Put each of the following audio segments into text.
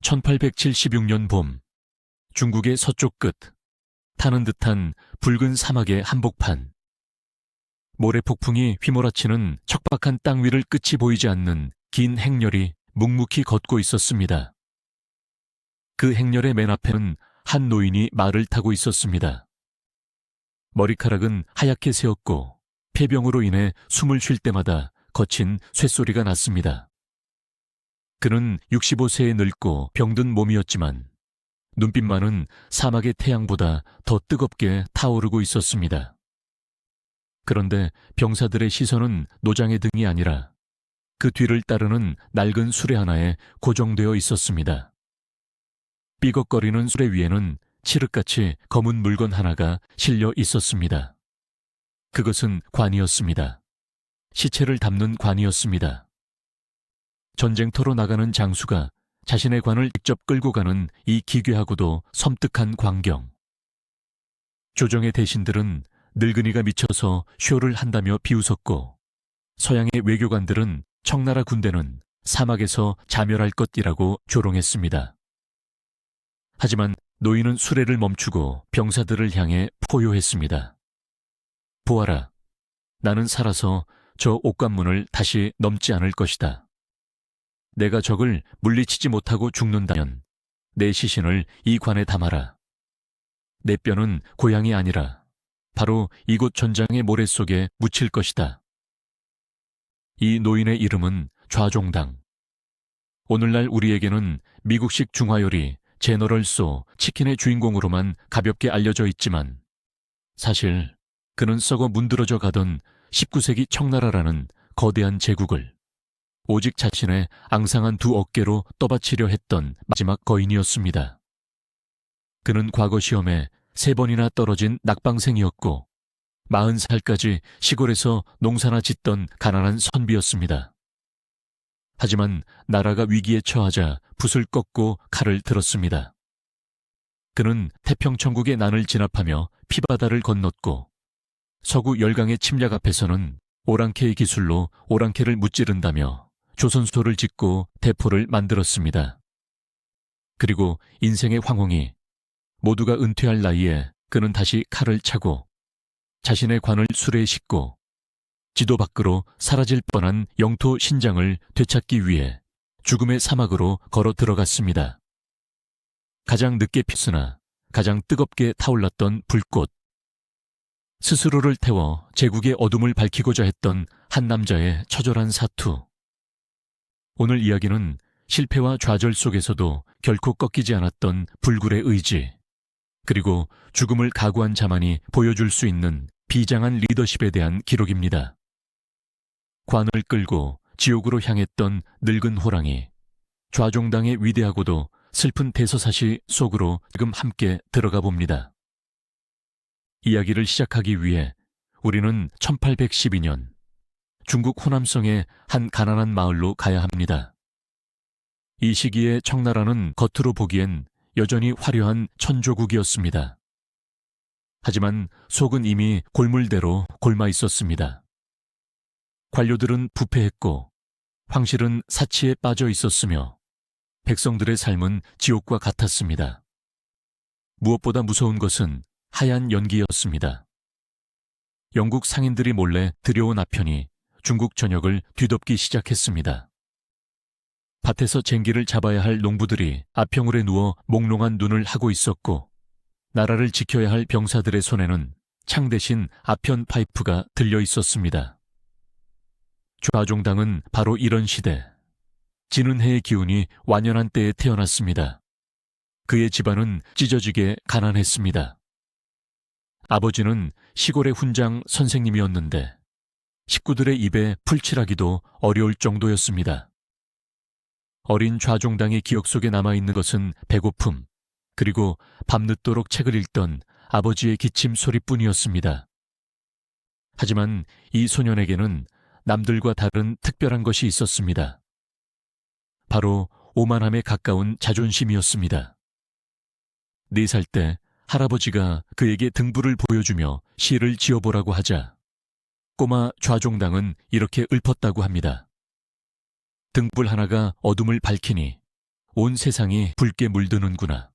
1876년 봄, 중국의 서쪽 끝, 타는 듯한 붉은 사막의 한복판. 모래폭풍이 휘몰아치는 척박한 땅 위를 끝이 보이지 않는 긴 행렬이 묵묵히 걷고 있었습니다. 그 행렬의 맨 앞에는 한 노인이 말을 타고 있었습니다. 머리카락은 하얗게 새었고 폐병으로 인해 숨을 쉴 때마다 거친 쇳소리가 났습니다. 그는 65세에 늙고 병든 몸이었지만 눈빛만은 사막의 태양보다 더 뜨겁게 타오르고 있었습니다. 그런데 병사들의 시선은 노장의 등이 아니라 그 뒤를 따르는 낡은 수레 하나에 고정되어 있었습니다. 삐걱거리는 수레 위에는 칠흑같이 검은 물건 하나가 실려 있었습니다. 그것은 관이었습니다. 시체를 담는 관이었습니다. 전쟁터로 나가는 장수가 자신의 관을 직접 끌고 가는 이 기괴하고도 섬뜩한 광경. 조정의 대신들은 늙은이가 미쳐서 쇼를 한다며 비웃었고, 서양의 외교관들은 청나라 군대는 사막에서 자멸할 것이라고 조롱했습니다. 하지만 노인은 수레를 멈추고 병사들을 향해 포효했습니다. 보아라, 나는 살아서 저 옥관문을 다시 넘지 않을 것이다. 내가 적을 물리치지 못하고 죽는다면 내 시신을 이 관에 담아라. 내 뼈는 고향이 아니라 바로 이곳 전장의 모래 속에 묻힐 것이다. 이 노인의 이름은 좌종당. 오늘날 우리에게는 미국식 중화요리 제너럴 소 치킨의 주인공으로만 가볍게 알려져 있지만 사실 그는 썩어 문드러져 가던 19세기 청나라라는 거대한 제국을 오직 자신의 앙상한 두 어깨로 떠받치려 했던 마지막 거인이었습니다. 그는 과거 시험에 3번이나 떨어진 낙방생이었고 40살까지 시골에서 농사나 짓던 가난한 선비였습니다. 하지만 나라가 위기에 처하자 붓을 꺾고 칼을 들었습니다. 그는 태평천국의 난을 진압하며 피바다를 건넜고 서구 열강의 침략 앞에서는 오랑캐의 기술로 오랑캐를 무찌른다며 조선소를 짓고 대포를 만들었습니다. 그리고 인생의 황홍이 모두가 은퇴할 나이에 그는 다시 칼을 차고 자신의 관을 수레에 싣고 지도 밖으로 사라질 뻔한 영토 신장을 되찾기 위해 죽음의 사막으로 걸어 들어갔습니다. 가장 늦게 피었으나 가장 뜨겁게 타올랐던 불꽃. 스스로를 태워 제국의 어둠을 밝히고자 했던 한 남자의 처절한 사투. 오늘 이야기는 실패와 좌절 속에서도 결코 꺾이지 않았던 불굴의 의지, 그리고 죽음을 각오한 자만이 보여줄 수 있는 비장한 리더십에 대한 기록입니다. 관을 끌고 지옥으로 향했던 늙은 호랑이, 좌종당의 위대하고도 슬픈 대서사시 속으로 지금 함께 들어가 봅니다. 이야기를 시작하기 위해 우리는 1812년 중국 호남성의 한 가난한 마을로 가야 합니다. 이 시기에 청나라는 겉으로 보기엔 여전히 화려한 천조국이었습니다. 하지만 속은 이미 골물대로 골마 있었습니다. 관료들은 부패했고 황실은 사치에 빠져 있었으며 백성들의 삶은 지옥과 같았습니다. 무엇보다 무서운 것은 하얀 연기였습니다. 영국 상인들이 몰래 들여온 아편이 중국 전역을 뒤덮기 시작했습니다. 밭에서 쟁기를 잡아야 할 농부들이 아평울에 누워 몽롱한 눈을 하고 있었고 나라를 지켜야 할 병사들의 손에는 창 대신 아편 파이프가 들려 있었습니다. 좌종당은 바로 이런 시대, 지는 해의 기운이 완연한 때에 태어났습니다. 그의 집안은 찢어지게 가난했습니다. 아버지는 시골의 훈장 선생님이었는데 식구들의 입에 풀칠하기도 어려울 정도였습니다. 어린 좌종당의 기억 속에 남아있는 것은 배고픔, 그리고 밤늦도록 책을 읽던 아버지의 기침 소리뿐이었습니다. 하지만 이 소년에게는 남들과 다른 특별한 것이 있었습니다. 바로 오만함에 가까운 자존심이었습니다. 4살 때 할아버지가 그에게 등불을 보여주며 시를 지어보라고 하자 꼬마 좌종당은 이렇게 읊었다고 합니다. 등불 하나가 어둠을 밝히니 온 세상이 붉게 물드는구나.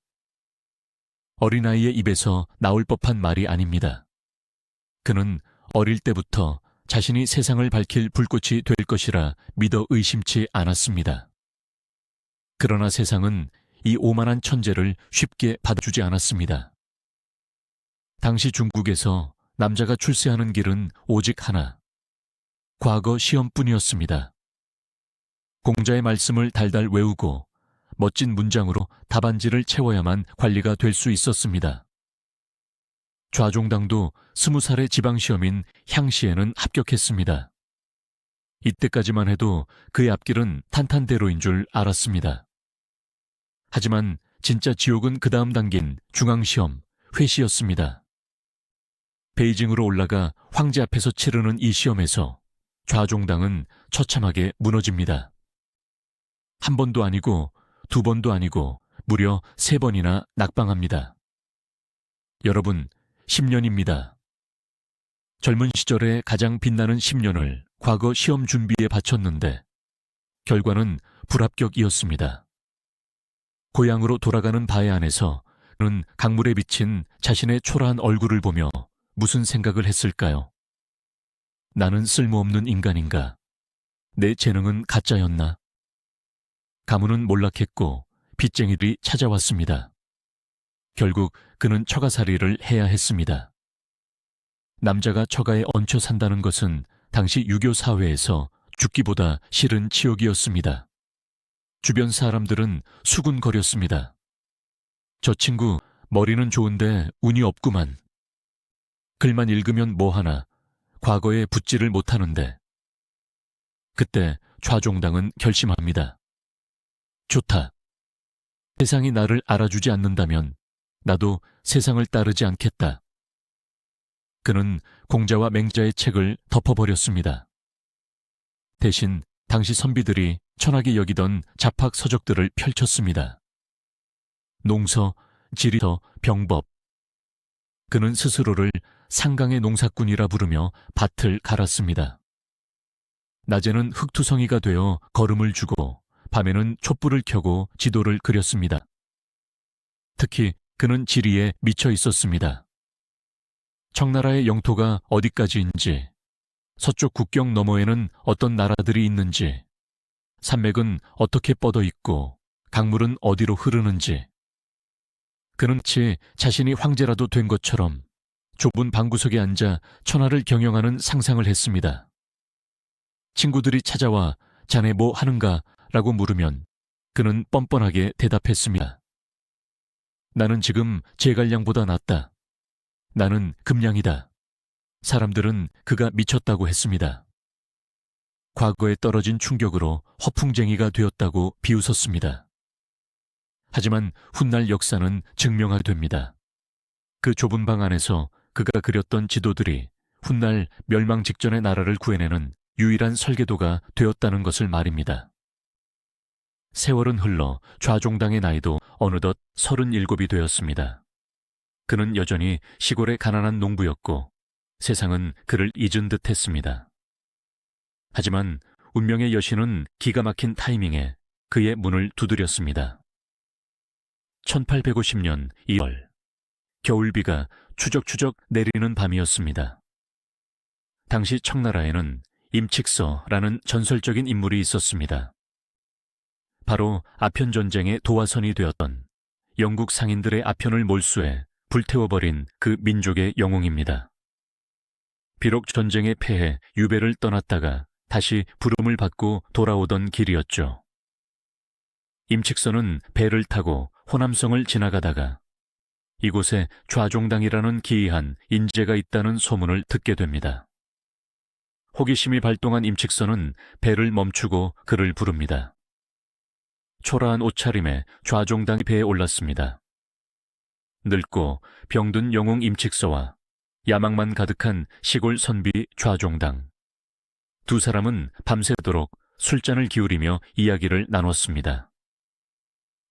어린아이의 입에서 나올 법한 말이 아닙니다. 그는 어릴 때부터 자신이 세상을 밝힐 불꽃이 될 것이라 믿어 의심치 않았습니다. 그러나 세상은 이 오만한 천재를 쉽게 받아주지 않았습니다. 당시 중국에서 남자가 출세하는 길은 오직 하나, 과거 시험뿐이었습니다. 공자의 말씀을 달달 외우고 멋진 문장으로 답안지를 채워야만 관리가 될 수 있었습니다. 좌종당도 20살의 지방시험인 향시에는 합격했습니다. 이때까지만 해도 그의 앞길은 탄탄대로인 줄 알았습니다. 하지만 진짜 지옥은 그 다음 단계인 중앙시험, 회시였습니다. 베이징으로 올라가 황제 앞에서 치르는 이 시험에서 좌종당은 처참하게 무너집니다. 한 번도 아니고 두 번도 아니고 무려 3번이나 낙방합니다. 여러분, 10년입니다. 젊은 시절에 가장 빛나는 10년을 과거 시험 준비에 바쳤는데 결과는 불합격이었습니다. 고향으로 돌아가는 바에 안에서 그는 강물에 비친 자신의 초라한 얼굴을 보며 무슨 생각을 했을까요? 나는 쓸모없는 인간인가? 내 재능은 가짜였나? 가문은 몰락했고 빚쟁이들이 찾아왔습니다. 결국 그는 처가살이를 해야 했습니다. 남자가 처가에 얹혀 산다는 것은 당시 유교 사회에서 죽기보다 싫은 치욕이었습니다. 주변 사람들은 수군거렸습니다. 저 친구 머리는 좋은데 운이 없구만. 글만 읽으면 뭐하나 과거에 붙지를 못하는데. 그때 좌종당은 결심합니다. 좋다. 세상이 나를 알아주지 않는다면 나도 세상을 따르지 않겠다. 그는 공자와 맹자의 책을 덮어버렸습니다. 대신 당시 선비들이 천하게 여기던 잡학 서적들을 펼쳤습니다. 농서, 지리서, 병법. 그는 스스로를 상강의 농사꾼이라 부르며 밭을 갈았습니다. 낮에는 흙투성이가 되어 걸음을 주고 밤에는 촛불을 켜고 지도를 그렸습니다. 특히 그는 지리에 미쳐 있었습니다. 청나라의 영토가 어디까지인지, 서쪽 국경 너머에는 어떤 나라들이 있는지, 산맥은 어떻게 뻗어 있고 강물은 어디로 흐르는지. 그는 마치 자신이 황제라도 된 것처럼 좁은 방구석에 앉아 천하를 경영하는 상상을 했습니다. 친구들이 찾아와 자네 뭐 하는가? 라고 물으면 그는 뻔뻔하게 대답했습니다. 나는 지금 제갈량보다 낫다. 나는 금량이다. 사람들은 그가 미쳤다고 했습니다. 과거에 떨어진 충격으로 허풍쟁이가 되었다고 비웃었습니다. 하지만 훗날 역사는 증명하게 됩니다. 그 좁은 방 안에서 그가 그렸던 지도들이 훗날 멸망 직전의 나라를 구해내는 유일한 설계도가 되었다는 것을 말입니다. 세월은 흘러 좌종당의 나이도 어느덧 37이 되었습니다. 그는 여전히 시골의 가난한 농부였고 세상은 그를 잊은 듯 했습니다. 하지만 운명의 여신은 기가 막힌 타이밍에 그의 문을 두드렸습니다. 1850년 2월, 겨울비가 추적추적 내리는 밤이었습니다. 당시 청나라에는 임칙서라는 전설적인 인물이 있었습니다. 바로 아편전쟁의 도화선이 되었던 영국 상인들의 아편을 몰수해 불태워버린 그 민족의 영웅입니다. 비록 전쟁에 패해 유배를 떠났다가 다시 부름을 받고 돌아오던 길이었죠. 임칙서는 배를 타고 호남성을 지나가다가 이곳에 좌종당이라는 기이한 인재가 있다는 소문을 듣게 됩니다. 호기심이 발동한 임칙서는 배를 멈추고 그를 부릅니다. 초라한 옷차림에 좌종당 배에 올랐습니다. 늙고 병든 영웅 임칙서와 야망만 가득한 시골 선비 좌종당. 두 사람은 밤새도록 술잔을 기울이며 이야기를 나눴습니다.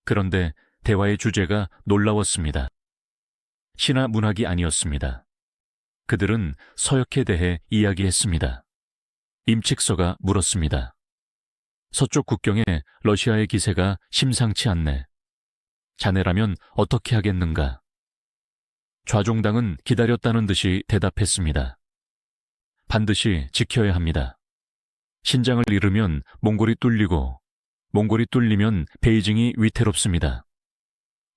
그런데 대화의 주제가 놀라웠습니다. 신화 문학이 아니었습니다. 그들은 서역에 대해 이야기했습니다. 임칙서가 물었습니다. 서쪽 국경에 러시아의 기세가 심상치 않네. 자네라면 어떻게 하겠는가? 좌종당은 기다렸다는 듯이 대답했습니다. 반드시 지켜야 합니다. 신장을 잃으면 몽골이 뚫리고, 몽골이 뚫리면 베이징이 위태롭습니다.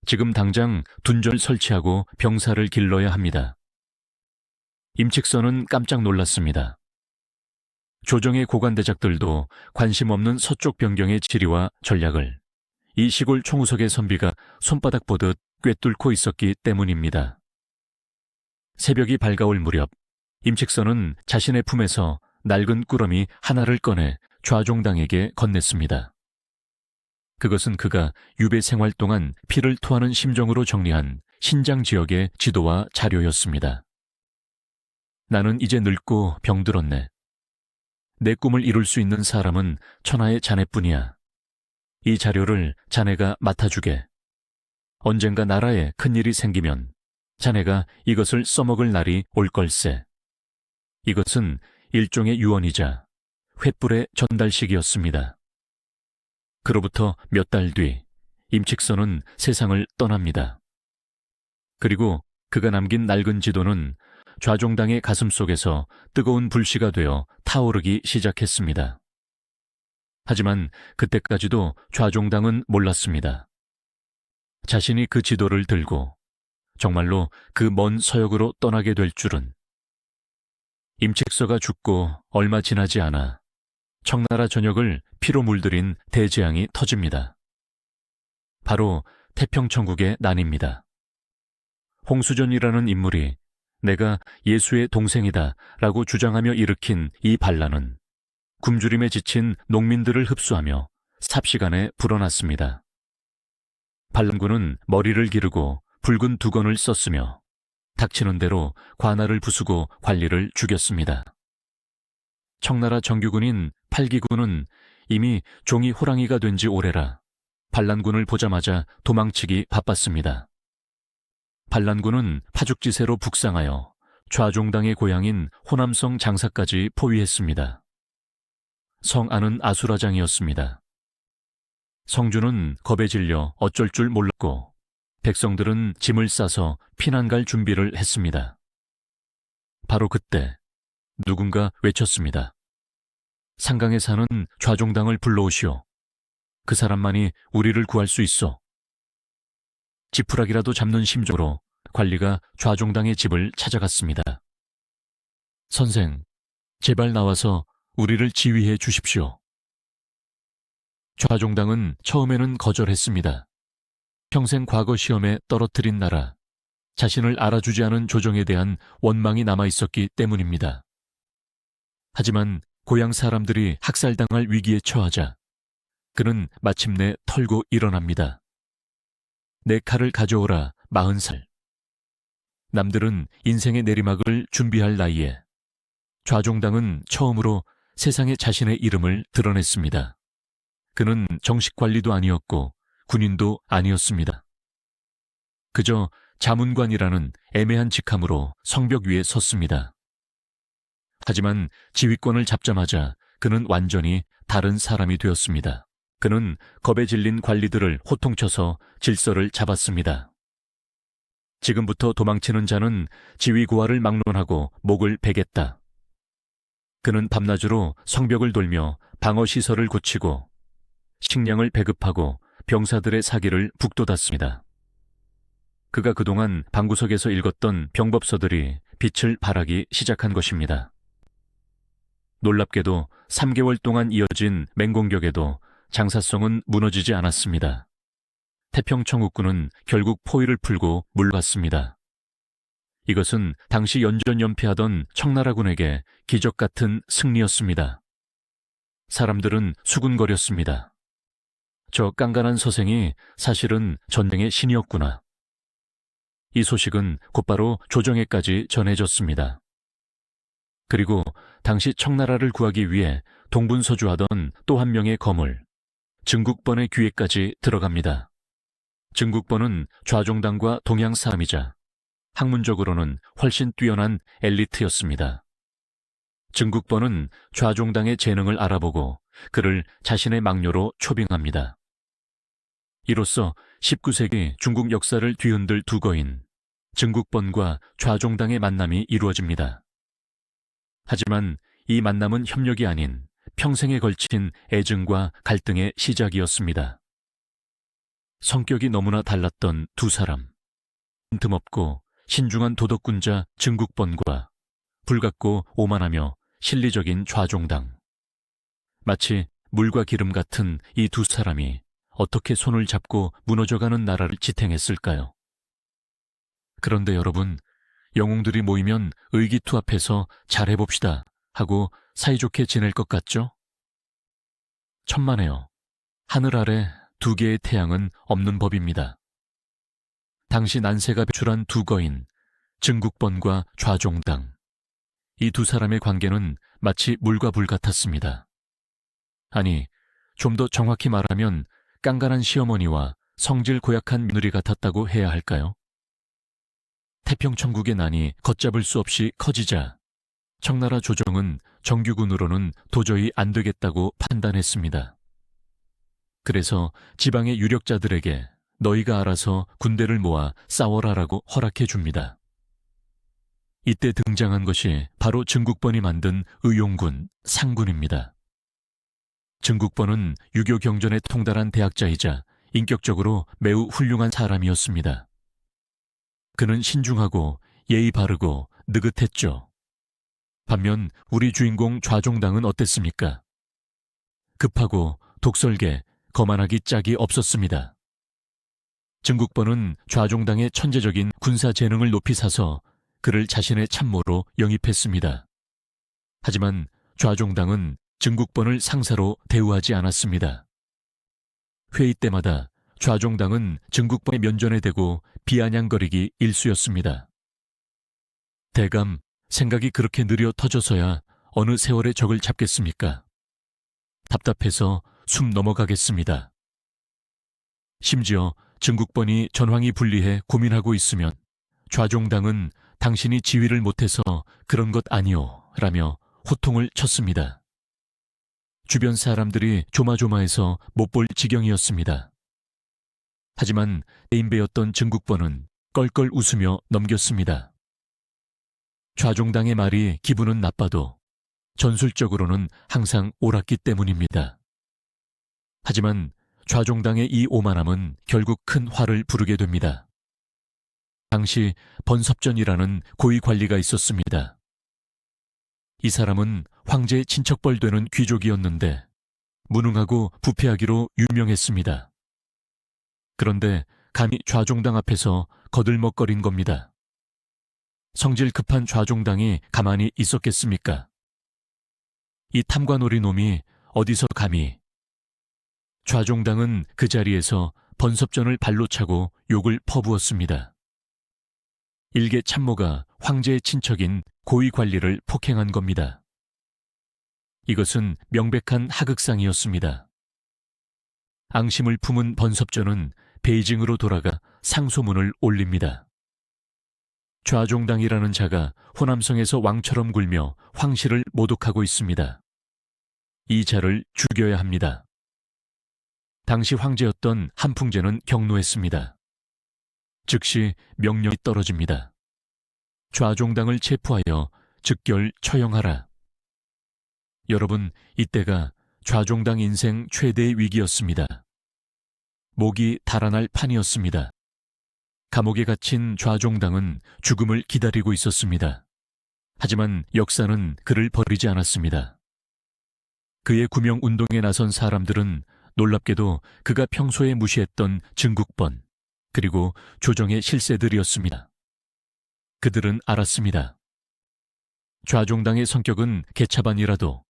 지금 당장 둔절 설치하고 병사를 길러야 합니다. 임칙선은 깜짝 놀랐습니다. 조정의 고관대작들도 관심 없는 서쪽 변경의 지리와 전략을 이 시골 총우석의 선비가 손바닥 보듯 꿰뚫고 있었기 때문입니다. 새벽이 밝아올 무렵 임칙선은 자신의 품에서 낡은 꾸러미 하나를 꺼내 좌종당에게 건넸습니다. 그것은 그가 유배 생활 동안 피를 토하는 심정으로 정리한 신장 지역의 지도와 자료였습니다. 나는 이제 늙고 병들었네. 내 꿈을 이룰 수 있는 사람은 천하의 자네뿐이야. 이 자료를 자네가 맡아주게. 언젠가 나라에 큰일이 생기면 자네가 이것을 써먹을 날이 올 걸세. 이것은 일종의 유언이자 횃불의 전달식이었습니다. 그로부터 몇 달 뒤 임칙선은 세상을 떠납니다. 그리고 그가 남긴 낡은 지도는 좌종당의 가슴 속에서 뜨거운 불씨가 되어 타오르기 시작했습니다. 하지만 그때까지도 좌종당은 몰랐습니다. 자신이 그 지도를 들고 정말로 그 먼 서역으로 떠나게 될 줄은. 임칙서가 죽고 얼마 지나지 않아 청나라 전역을 피로 물들인 대재앙이 터집니다. 바로 태평천국의 난입니다. 홍수전이라는 인물이 내가 예수의 동생이다 라고 주장하며 일으킨 이 반란은 굶주림에 지친 농민들을 흡수하며 삽시간에 불어났습니다. 반란군은 머리를 기르고 붉은 두건을 썼으며 닥치는 대로 관할을 부수고 관리를 죽였습니다. 청나라 정규군인 팔기군은 이미 종이 호랑이가 된 지 오래라 반란군을 보자마자 도망치기 바빴습니다. 반란군은 파죽지세로 북상하여 좌종당의 고향인 호남성 장사까지 포위했습니다. 성 안은 아수라장이었습니다. 성주는 겁에 질려 어쩔 줄 몰랐고 백성들은 짐을 싸서 피난 갈 준비를 했습니다. 바로 그때 누군가 외쳤습니다. 상강에 사는 좌종당을 불러오시오. 그 사람만이 우리를 구할 수 있어. 지푸라기라도 잡는 심정으로 관리가 좌종당의 집을 찾아갔습니다. 선생, 제발 나와서 우리를 지휘해 주십시오. 좌종당은 처음에는 거절했습니다. 평생 과거 시험에 떨어뜨린 나라, 자신을 알아주지 않은 조정에 대한 원망이 남아있었기 때문입니다. 하지만 고향 사람들이 학살당할 위기에 처하자 그는 마침내 털고 일어납니다. 내 칼을 가져오라 40살. 남들은 인생의 내리막을 준비할 나이에 좌종당은 처음으로 세상에 자신의 이름을 드러냈습니다. 그는 정식 관리도 아니었고 군인도 아니었습니다. 그저 자문관이라는 애매한 직함으로 성벽 위에 섰습니다. 하지만 지휘권을 잡자마자 그는 완전히 다른 사람이 되었습니다. 그는 겁에 질린 관리들을 호통쳐서 질서를 잡았습니다. 지금부터 도망치는 자는 지휘고하를 막론하고 목을 베겠다. 그는 밤낮으로 성벽을 돌며 방어시설을 고치고 식량을 배급하고 병사들의 사기를 북돋았습니다. 그가 그동안 방구석에서 읽었던 병법서들이 빛을 발하기 시작한 것입니다. 놀랍게도 3개월 동안 이어진 맹공격에도 장사성은 무너지지 않았습니다. 태평천국군은 결국 포위를 풀고 물러갔습니다. 이것은 당시 연전연패하던 청나라군에게 기적 같은 승리였습니다. 사람들은 수군거렸습니다. 저 깐깐한 서생이 사실은 전쟁의 신이었구나. 이 소식은 곧바로 조정에까지 전해졌습니다. 그리고 당시 청나라를 구하기 위해 동분서주하던 또 한 명의 거물, 증국번의 귀에까지 들어갑니다. 증국번은 좌종당과 동양 사람이자 학문적으로는 훨씬 뛰어난 엘리트였습니다. 증국본은 좌종당의 재능을 알아보고 그를 자신의 막녀로 초빙합니다. 이로써 19세기 중국 역사를 뒤흔들 두 거인 증국본과 좌종당의 만남이 이루어집니다. 하지만 이 만남은 협력이 아닌 평생에 걸친 애증과 갈등의 시작이었습니다. 성격이 너무나 달랐던 두 사람, 빈틈없고 신중한 도덕군자 증국본과 불같고 오만하며 실리적인 좌종당. 마치 물과 기름 같은 이 두 사람이 어떻게 손을 잡고 무너져가는 나라를 지탱했을까요? 그런데 여러분, 영웅들이 모이면 의기투합해서 잘해봅시다 하고 사이좋게 지낼 것 같죠? 천만에요. 하늘 아래 두 개의 태양은 없는 법입니다. 당시 난세가 배출한 두 거인, 증국본과 좌종당. 이 두 사람의 관계는 마치 물과 불 같았습니다. 아니, 좀 더 정확히 말하면 깐깐한 시어머니와 성질 고약한 며느리 같았다고 해야 할까요? 태평천국의 난이 걷잡을 수 없이 커지자 청나라 조정은 정규군으로는 도저히 안 되겠다고 판단했습니다. 그래서 지방의 유력자들에게 너희가 알아서 군대를 모아 싸워라라고 허락해 줍니다. 이때 등장한 것이 바로 증국본이 만든 의용군, 상군입니다. 증국본은 유교 경전에 통달한 대학자이자 인격적으로 매우 훌륭한 사람이었습니다. 그는 신중하고 예의 바르고 느긋했죠. 반면 우리 주인공 좌종당은 어땠습니까? 급하고 독설계, 거만하기 짝이 없었습니다. 증국본은 좌종당의 천재적인 군사 재능을 높이 사서 그를 자신의 참모로 영입했습니다. 하지만 좌종당은 증국본을 상사로 대우하지 않았습니다. 회의 때마다 좌종당은 증국본의 면전에 대고 비아냥거리기 일쑤였습니다. 대감, 생각이 그렇게 느려 터져서야 어느 세월에 적을 잡겠습니까? 답답해서 숨 넘어가겠습니다. 심지어 증국본이 전황이 불리해 고민하고 있으면 좌종당은 당신이 지휘를 못해서 그런 것 아니오 라며 호통을 쳤습니다. 주변 사람들이 조마조마해서 못 볼 지경이었습니다. 하지만 대인배였던 증국본은 껄껄 웃으며 넘겼습니다. 좌종당의 말이 기분은 나빠도 전술적으로는 항상 옳았기 때문입니다. 하지만 좌종당의 이 오만함은 결국 큰 화를 부르게 됩니다. 당시 번섭전이라는 고위 관리가 있었습니다. 이 사람은 황제의 친척벌 되는 귀족이었는데 무능하고 부패하기로 유명했습니다. 그런데 감히 좌종당 앞에서 거들먹거린 겁니다. 성질 급한 좌종당이 가만히 있었겠습니까? 이 탐관오리 놈이 어디서 감히. 좌종당은 그 자리에서 번섭전을 발로 차고 욕을 퍼부었습니다. 일개 참모가 황제의 친척인 고위 관리를 폭행한 겁니다. 이것은 명백한 하극상이었습니다. 앙심을 품은 번섭전은 베이징으로 돌아가 상소문을 올립니다. 좌종당이라는 자가 호남성에서 왕처럼 굴며 황실을 모독하고 있습니다. 이 자를 죽여야 합니다. 당시 황제였던 한풍제는 경노했습니다. 즉시 명령이 떨어집니다. 좌종당을 체포하여 즉결 처형하라. 여러분, 이때가 좌종당 인생 최대의 위기였습니다. 목이 달아날 판이었습니다. 감옥에 갇힌 좌종당은 죽음을 기다리고 있었습니다. 하지만 역사는 그를 버리지 않았습니다. 그의 구명운동에 나선 사람들은 놀랍게도 그가 평소에 무시했던 증국본, 그리고 조정의 실세들이었습니다. 그들은 알았습니다. 좌종당의 성격은 개차반이라도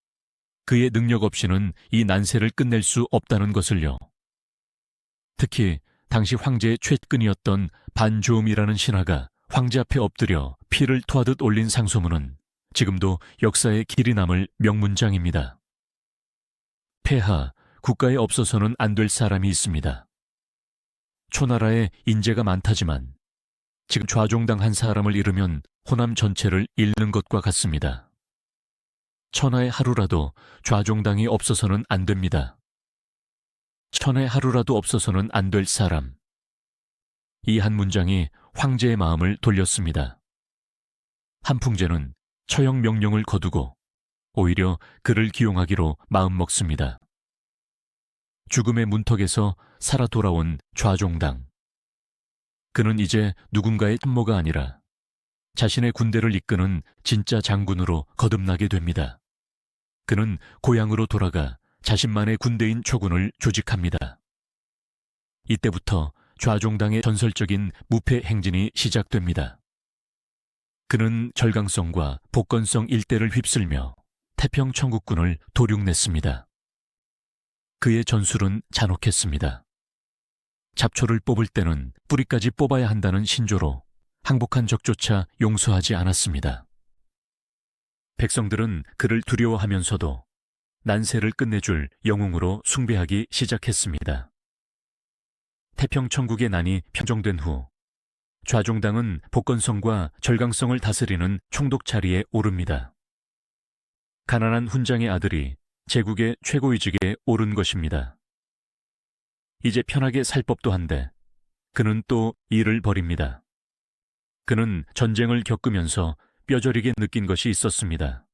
그의 능력 없이는 이 난세를 끝낼 수 없다는 것을요. 특히 당시 황제의 최근이었던 반조음이라는 신하가 황제 앞에 엎드려 피를 토하듯 올린 상소문은 지금도 역사에 길이 남을 명문장입니다. 폐하, 국가에 없어서는 안 될 사람이 있습니다. 초나라에 인재가 많다지만 지금 좌종당 한 사람을 잃으면 호남 전체를 잃는 것과 같습니다. 천하의 하루라도 좌종당이 없어서는 안 됩니다. 천하의 하루라도 없어서는 안 될 사람. 이 한 문장이 황제의 마음을 돌렸습니다. 한풍제는 처형 명령을 거두고 오히려 그를 기용하기로 마음먹습니다. 죽음의 문턱에서 살아 돌아온 좌종당. 그는 이제 누군가의 흠모가 아니라 자신의 군대를 이끄는 진짜 장군으로 거듭나게 됩니다. 그는 고향으로 돌아가 자신만의 군대인 초군을 조직합니다. 이때부터 좌종당의 전설적인 무패 행진이 시작됩니다. 그는 절강성과 복건성 일대를 휩쓸며 태평천국군을 도륙냈습니다. 그의 전술은 잔혹했습니다. 잡초를 뽑을 때는 뿌리까지 뽑아야 한다는 신조로 항복한 적조차 용서하지 않았습니다. 백성들은 그를 두려워하면서도 난세를 끝내줄 영웅으로 숭배하기 시작했습니다. 태평천국의 난이 평정된 후 좌종당은 복건성과 절강성을 다스리는 총독 자리에 오릅니다. 가난한 훈장의 아들이 제국의 최고위직에 오른 것입니다. 이제 편하게 살 법도 한데 그는 또 일을 벌입니다. 그는 전쟁을 겪으면서 뼈저리게 느낀 것이 있었습니다.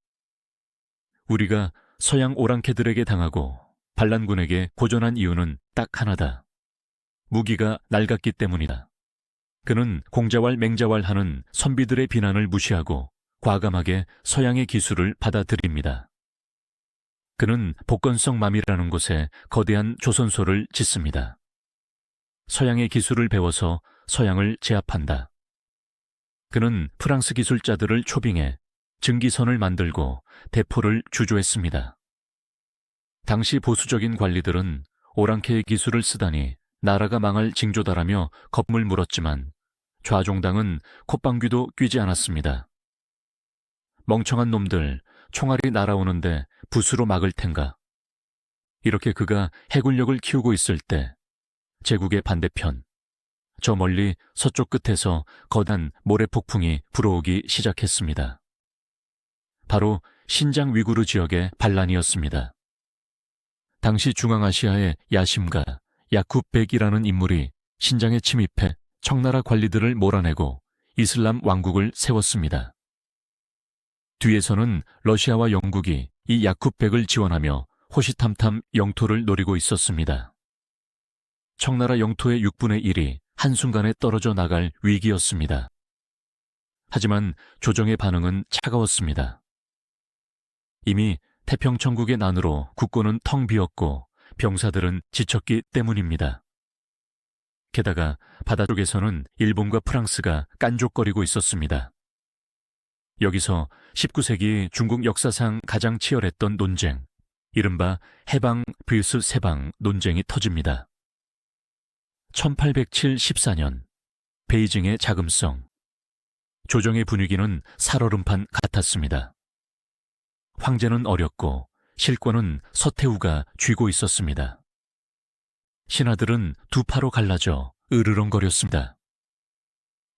우리가 서양 오랑캐들에게 당하고 반란군에게 고전한 이유는 딱 하나다. 무기가 낡았기 때문이다. 그는 공자왈 맹자왈하는 선비들의 비난을 무시하고 과감하게 서양의 기술을 받아들입니다. 그는 복건성맘이라는 곳에 거대한 조선소를 짓습니다. 서양의 기술을 배워서 서양을 제압한다. 그는 프랑스 기술자들을 초빙해 증기선을 만들고 대포를 주조했습니다. 당시 보수적인 관리들은 오랑캐의 기술을 쓰다니 나라가 망할 징조다라며 겁을 물었지만 좌종당은 콧방귀도 뀌지 않았습니다. 멍청한 놈들, 총알이 날아오는데 붓으로 막을 텐가. 이렇게 그가 해군력을 키우고 있을 때 제국의 반대편, 저 멀리 서쪽 끝에서 거대한 모래폭풍이 불어오기 시작했습니다. 바로 신장 위구르 지역의 반란이었습니다. 당시 중앙아시아의 야심가 야쿠백이라는 인물이 신장에 침입해 청나라 관리들을 몰아내고 이슬람 왕국을 세웠습니다. 뒤에서는 러시아와 영국이 이 야쿠백을 지원하며 호시탐탐 영토를 노리고 있었습니다. 청나라 영토의 6분의 1이 한순간에 떨어져 나갈 위기였습니다. 하지만 조정의 반응은 차가웠습니다. 이미 태평천국의 난으로 국고는 텅 비었고 병사들은 지쳤기 때문입니다. 게다가 바다 쪽에서는 일본과 프랑스가 깐족거리고 있었습니다. 여기서 19세기 중국 역사상 가장 치열했던 논쟁, 이른바 해방 vs 세방 논쟁이 터집니다. 1807-14년 베이징의 자금성, 조정의 분위기는 살얼음판 같았습니다. 황제는 어렸고 실권은 서태후가 쥐고 있었습니다. 신하들은 두 파로 갈라져 으르렁거렸습니다.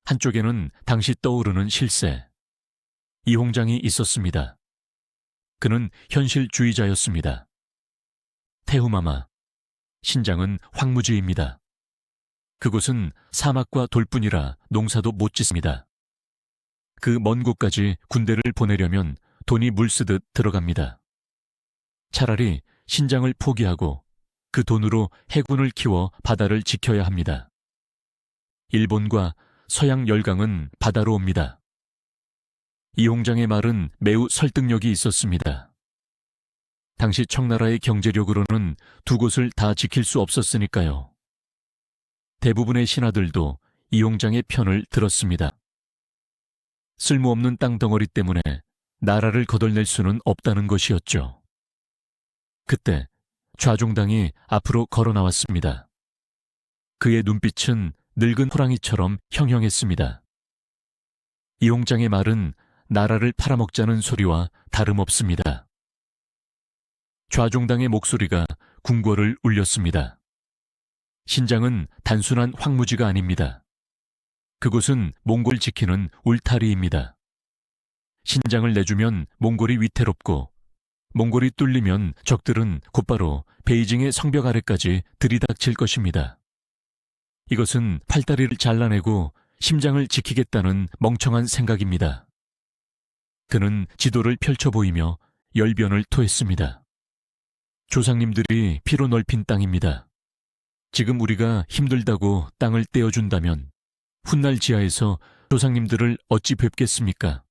한쪽에는 당시 떠오르는 실세, 이홍장이 있었습니다. 그는 현실주의자였습니다. 태후마마, 신장은 황무지입니다. 그곳은 사막과 돌뿐이라 농사도 못 짓습니다. 그 먼 곳까지 군대를 보내려면 돈이 물쓰듯 들어갑니다. 차라리 신장을 포기하고 그 돈으로 해군을 키워 바다를 지켜야 합니다. 일본과 서양 열강은 바다로 옵니다. 이홍장의 말은 매우 설득력이 있었습니다. 당시 청나라의 경제력으로는 두 곳을 다 지킬 수 없었으니까요. 대부분의 신하들도 이홍장의 편을 들었습니다. 쓸모없는 땅덩어리 때문에 나라를 거덜낼 수는 없다는 것이었죠. 그때 좌종당이 앞으로 걸어 나왔습니다. 그의 눈빛은 늙은 호랑이처럼 형형했습니다. 이홍장의 말은 나라를 팔아먹자는 소리와 다름없습니다. 좌종당의 목소리가 궁궐을 울렸습니다. 신장은 단순한 황무지가 아닙니다. 그곳은 몽골 지키는 울타리입니다. 신장을 내주면 몽골이 위태롭고 몽골이 뚫리면 적들은 곧바로 베이징의 성벽 아래까지 들이닥칠 것입니다. 이것은 팔다리를 잘라내고 심장을 지키겠다는 멍청한 생각입니다. 그는 지도를 펼쳐 보이며 열변을 토했습니다. 조상님들이 피로 넓힌 땅입니다. 지금 우리가 힘들다고 땅을 떼어준다면 훗날 지하에서 조상님들을 어찌 뵙겠습니까?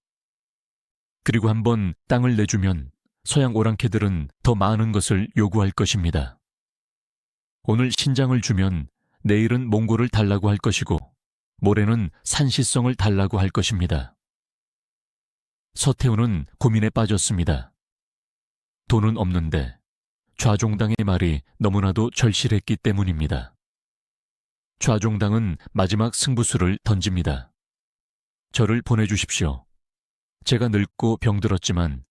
그리고 한번 땅을 내주면 서양 오랑캐들은 더 많은 것을 요구할 것입니다. 오늘 신장을 주면 내일은 몽골을 달라고 할 것이고 모레는 산시성을 달라고 할 것입니다. 서태후는 고민에 빠졌습니다. 돈은 없는데 좌종당의 말이 너무나도 절실했기 때문입니다. 좌종당은 마지막 승부수를 던집니다. 저를 보내주십시오. 제가 늙고 병들었지만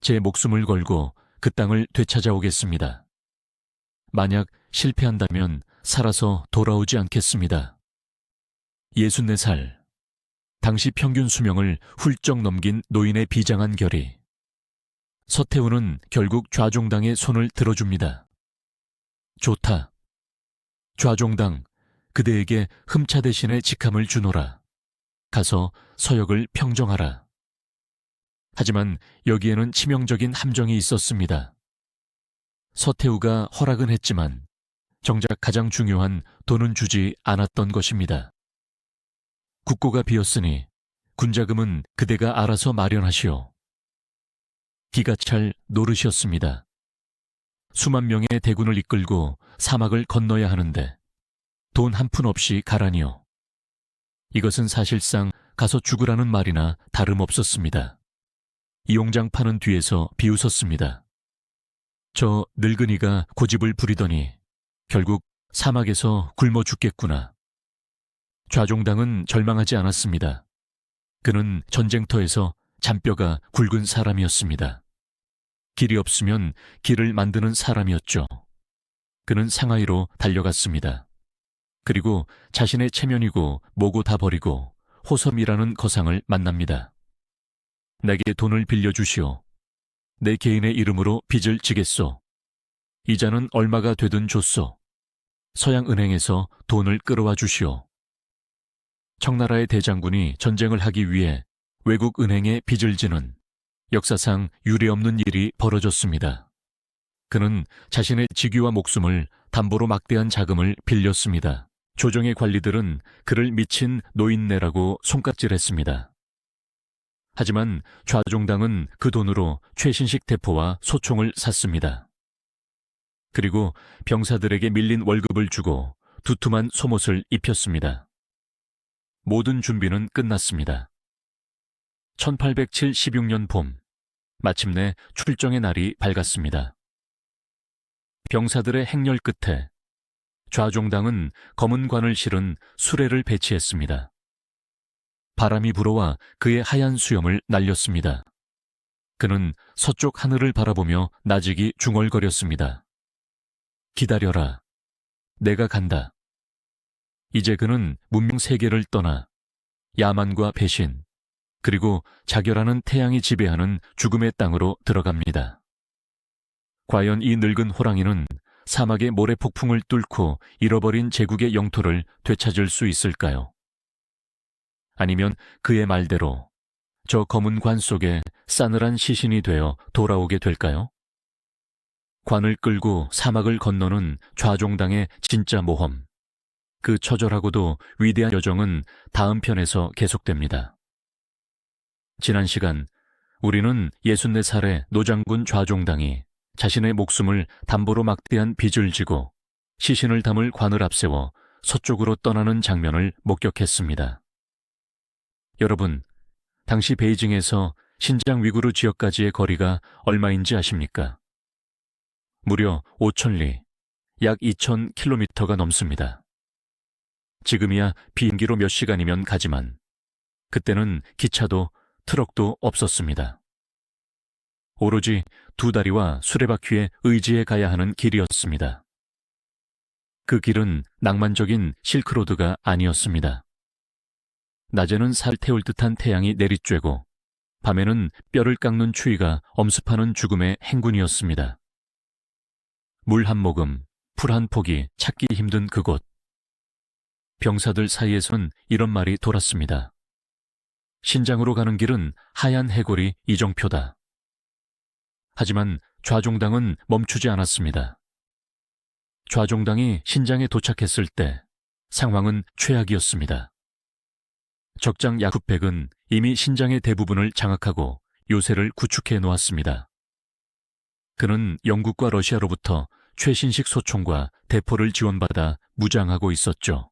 제 목숨을 걸고 그 땅을 되찾아오겠습니다. 만약 실패한다면 살아서 돌아오지 않겠습니다. 64살. 당시 평균 수명을 훌쩍 넘긴 노인의 비장한 결의. 서태후는 결국 좌종당의 손을 들어줍니다. 좋다. 좌종당, 그대에게 흠차 대신에 직함을 주노라. 가서 서역을 평정하라. 하지만 여기에는 치명적인 함정이 있었습니다. 서태후가 허락은 했지만 정작 가장 중요한 돈은 주지 않았던 것입니다. 국고가 비었으니 군자금은 그대가 알아서 마련하시오. 기가 찰 노릇이었습니다. 수만 명의 대군을 이끌고 사막을 건너야 하는데 돈 한 푼 없이 가라니요. 이것은 사실상 가서 죽으라는 말이나 다름없었습니다. 이용장 파는 뒤에서 비웃었습니다. 저 늙은이가 고집을 부리더니 결국 사막에서 굶어 죽겠구나. 좌종당은 절망하지 않았습니다. 그는 전쟁터에서 잔뼈가 굵은 사람이었습니다. 길이 없으면 길을 만드는 사람이었죠. 그는 상하이로 달려갔습니다. 그리고 자신의 체면이고 뭐고 다 버리고 호섬이라는 거상을 만납니다. 내게 돈을 빌려주시오. 내 개인의 이름으로 빚을 지겠소. 이자는 얼마가 되든 줬소. 서양은행에서 돈을 끌어와 주시오. 청나라의 대장군이 전쟁을 하기 위해 외국 은행에 빚을 지는 역사상 유례없는 일이 벌어졌습니다. 그는 자신의 직위와 목숨을 담보로 막대한 자금을 빌렸습니다. 조정의 관리들은 그를 미친 노인네라고 손가락질했습니다. 하지만 좌종당은 그 돈으로 최신식 대포와 소총을 샀습니다. 그리고 병사들에게 밀린 월급을 주고 두툼한 속옷을 입혔습니다. 모든 준비는 끝났습니다. 1876년 봄, 마침내 출정의 날이 밝았습니다. 병사들의 행렬 끝에 좌종당은 검은 관을 실은 수레를 배치했습니다. 바람이 불어와 그의 하얀 수염을 날렸습니다. 그는 서쪽 하늘을 바라보며 나직이 중얼거렸습니다. 기다려라. 내가 간다. 이제 그는 문명 세계를 떠나 야만과 배신, 그리고 자결하는 태양이 지배하는 죽음의 땅으로 들어갑니다. 과연 이 늙은 호랑이는 사막의 모래폭풍을 뚫고 잃어버린 제국의 영토를 되찾을 수 있을까요? 아니면 그의 말대로 저 검은 관 속에 싸늘한 시신이 되어 돌아오게 될까요? 관을 끌고 사막을 건너는 좌종당의 진짜 모험. 그 처절하고도 위대한 여정은 다음 편에서 계속됩니다. 지난 시간 우리는 64살의 노장군 좌종당이 자신의 목숨을 담보로 막대한 빚을 지고 시신을 담을 관을 앞세워 서쪽으로 떠나는 장면을 목격했습니다. 여러분, 당시 베이징에서 신장 위구르 지역까지의 거리가 얼마인지 아십니까? 무려 5,000리, 약 2,000km가 넘습니다. 지금이야 비행기로 몇 시간이면 가지만 그때는 기차도 트럭도 없었습니다. 오로지 두 다리와 수레바퀴에 의지해 가야 하는 길이었습니다. 그 길은 낭만적인 실크로드가 아니었습니다. 낮에는 살 태울 듯한 태양이 내리쬐고 밤에는 뼈를 깎는 추위가 엄습하는 죽음의 행군이었습니다. 물 한 모금, 풀 한 폭이 찾기 힘든 그곳. 병사들 사이에서는 이런 말이 돌았습니다. 신장으로 가는 길은 하얀 해골이 이정표다. 하지만 좌종당은 멈추지 않았습니다. 좌종당이 신장에 도착했을 때 상황은 최악이었습니다. 적장 야쿠백은 이미 신장의 대부분을 장악하고 요새를 구축해 놓았습니다. 그는 영국과 러시아로부터 최신식 소총과 대포를 지원받아 무장하고 있었죠.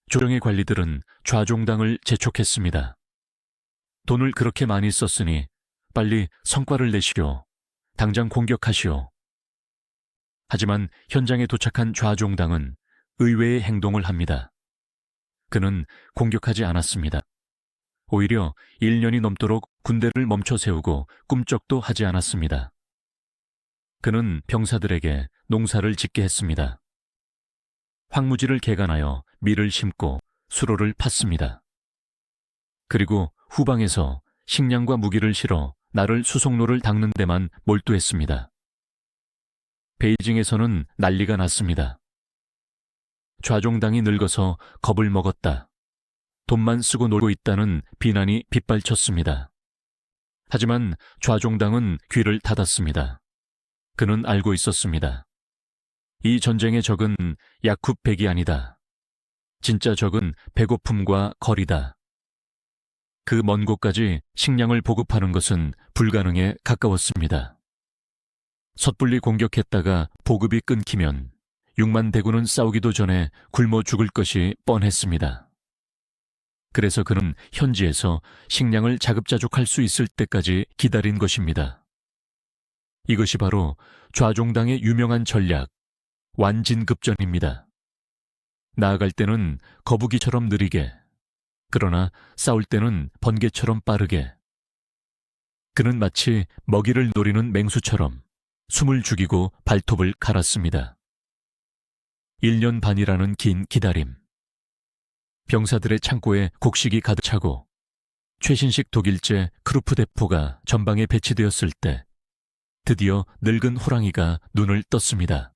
조정의 관리들은 좌종당을 재촉했습니다. 돈을 그렇게 많이 썼으니 빨리 성과를 내시오. 당장 공격하시오. 하지만 현장에 도착한 좌종당은 의외의 행동을 합니다. 그는 공격하지 않았습니다. 오히려 1년이 넘도록 군대를 멈춰 세우고 꿈쩍도 하지 않았습니다. 그는 병사들에게 농사를 짓게 했습니다. 황무지를 개간하여 밀을 심고 수로를 팠습니다. 그리고 후방에서 식량과 무기를 실어 나를 수송로를 닦는 데만 몰두했습니다. 베이징에서는 난리가 났습니다. 좌종당이 늙어서 겁을 먹었다. 돈만 쓰고 놀고 있다는 비난이 빗발쳤습니다. 하지만 좌종당은 귀를 닫았습니다. 그는 알고 있었습니다. 이 전쟁의 적은 야쿠백이 아니다. 진짜 적은 배고픔과 거리다. 그 먼 곳까지 식량을 보급하는 것은 불가능에 가까웠습니다. 섣불리 공격했다가 보급이 끊기면 6만 대군은 싸우기도 전에 굶어 죽을 것이 뻔했습니다. 그래서 그는 현지에서 식량을 자급자족할 수 있을 때까지 기다린 것입니다. 이것이 바로 좌종당의 유명한 전략, 완진급전입니다. 나아갈 때는 거북이처럼 느리게, 그러나 싸울 때는 번개처럼 빠르게. 그는 마치 먹이를 노리는 맹수처럼 숨을 죽이고 발톱을 갈았습니다. 1년 반이라는 긴 기다림. 병사들의 창고에 곡식이 가득 차고 최신식 독일제 크루프 대포가 전방에 배치되었을 때 드디어 늙은 호랑이가 눈을 떴습니다.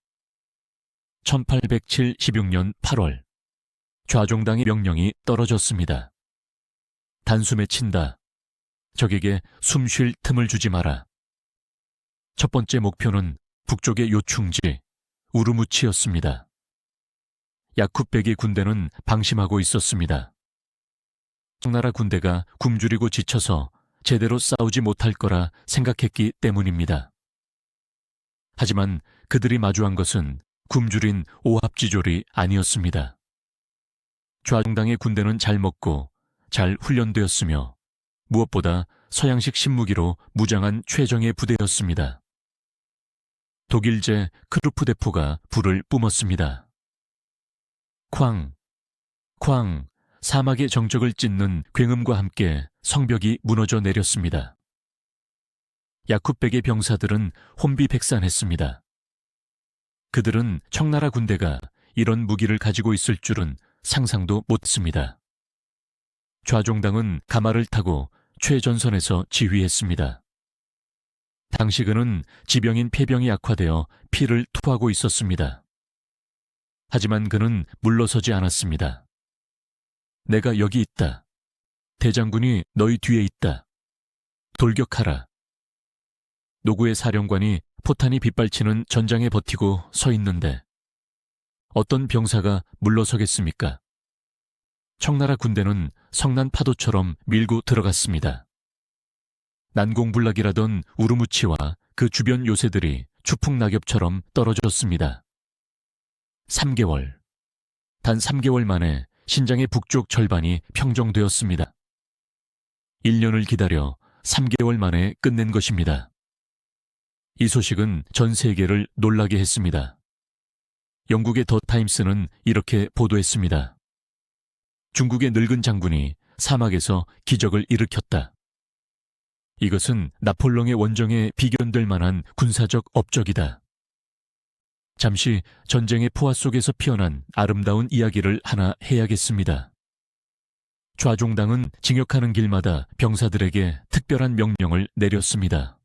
1876년 8월 좌종당의 명령이 떨어졌습니다. 단숨에 친다. 적에게 숨 쉴 틈을 주지 마라. 첫 번째 목표는 북쪽의 요충지 우르무치였습니다. 야쿠백의 군대는 방심하고 있었습니다. 청나라 군대가 굶주리고 지쳐서 제대로 싸우지 못할 거라 생각했기 때문입니다. 하지만 그들이 마주한 것은 굶주린 오합지졸이 아니었습니다. 좌종당의 군대는 잘 먹고 잘 훈련되었으며 무엇보다 서양식 신무기로 무장한 최정예 부대였습니다. 독일제 크루프 대포가 불을 뿜었습니다. 쾅, 쾅, 사막의 정적을 찢는 굉음과 함께 성벽이 무너져 내렸습니다. 야쿠백의 병사들은 혼비백산했습니다. 그들은 청나라 군대가 이런 무기를 가지고 있을 줄은 상상도 못했습니다. 좌종당은 가마를 타고 최전선에서 지휘했습니다. 당시 그는 지병인 폐병이 악화되어 피를 토하고 있었습니다. 하지만 그는 물러서지 않았습니다. 내가 여기 있다. 대장군이 너희 뒤에 있다. 돌격하라. 노구의 사령관이 포탄이 빗발치는 전장에 버티고 서 있는데 어떤 병사가 물러서겠습니까? 청나라 군대는 성난 파도처럼 밀고 들어갔습니다. 난공불락이라던 우르무치와 그 주변 요새들이 추풍낙엽처럼 떨어졌습니다. 3개월. 단 3개월 만에 신장의 북쪽 절반이 평정되었습니다. 1년을 기다려 3개월 만에 끝낸 것입니다. 이 소식은 전 세계를 놀라게 했습니다. 영국의 더 타임스는 이렇게 보도했습니다. 중국의 늙은 장군이 사막에서 기적을 일으켰다. 이것은 나폴레옹의 원정에 비견될 만한 군사적 업적이다. 잠시 전쟁의 포화 속에서 피어난 아름다운 이야기를 하나 해야겠습니다. 좌종당은 징역하는 길마다 병사들에게 특별한 명령을 내렸습니다.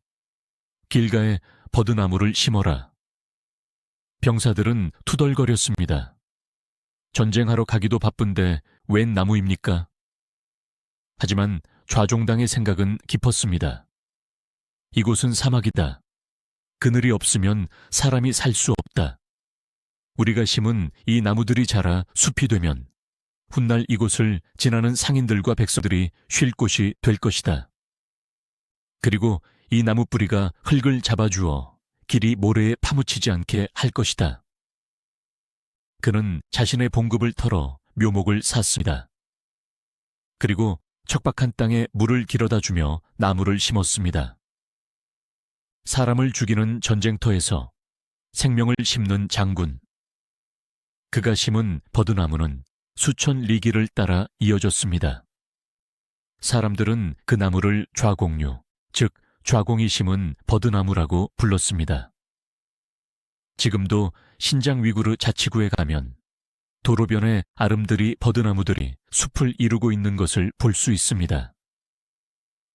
길가에 버드나무를 심어라. 병사들은 투덜거렸습니다. 전쟁하러 가기도 바쁜데 웬 나무입니까? 하지만 좌종당의 생각은 깊었습니다. 이곳은 사막이다. 그늘이 없으면 사람이 살 수 없다. 우리가 심은 이 나무들이 자라 숲이 되면 훗날 이곳을 지나는 상인들과 백성들이 쉴 곳이 될 것이다. 그리고 이 나무 뿌리가 흙을 잡아주어 길이 모래에 파묻히지 않게 할 것이다. 그는 자신의 봉급을 털어 묘목을 샀습니다. 그리고 척박한 땅에 물을 길어다 주며 나무를 심었습니다. 사람을 죽이는 전쟁터에서 생명을 심는 장군. 그가 심은 버드나무는 수천 리길을 따라 이어졌습니다. 사람들은 그 나무를 좌공류, 즉 좌공이 심은 버드나무라고 불렀습니다. 지금도 신장 위구르 자치구에 가면 도로변에 아름드리 버드나무들이 숲을 이루고 있는 것을 볼 수 있습니다.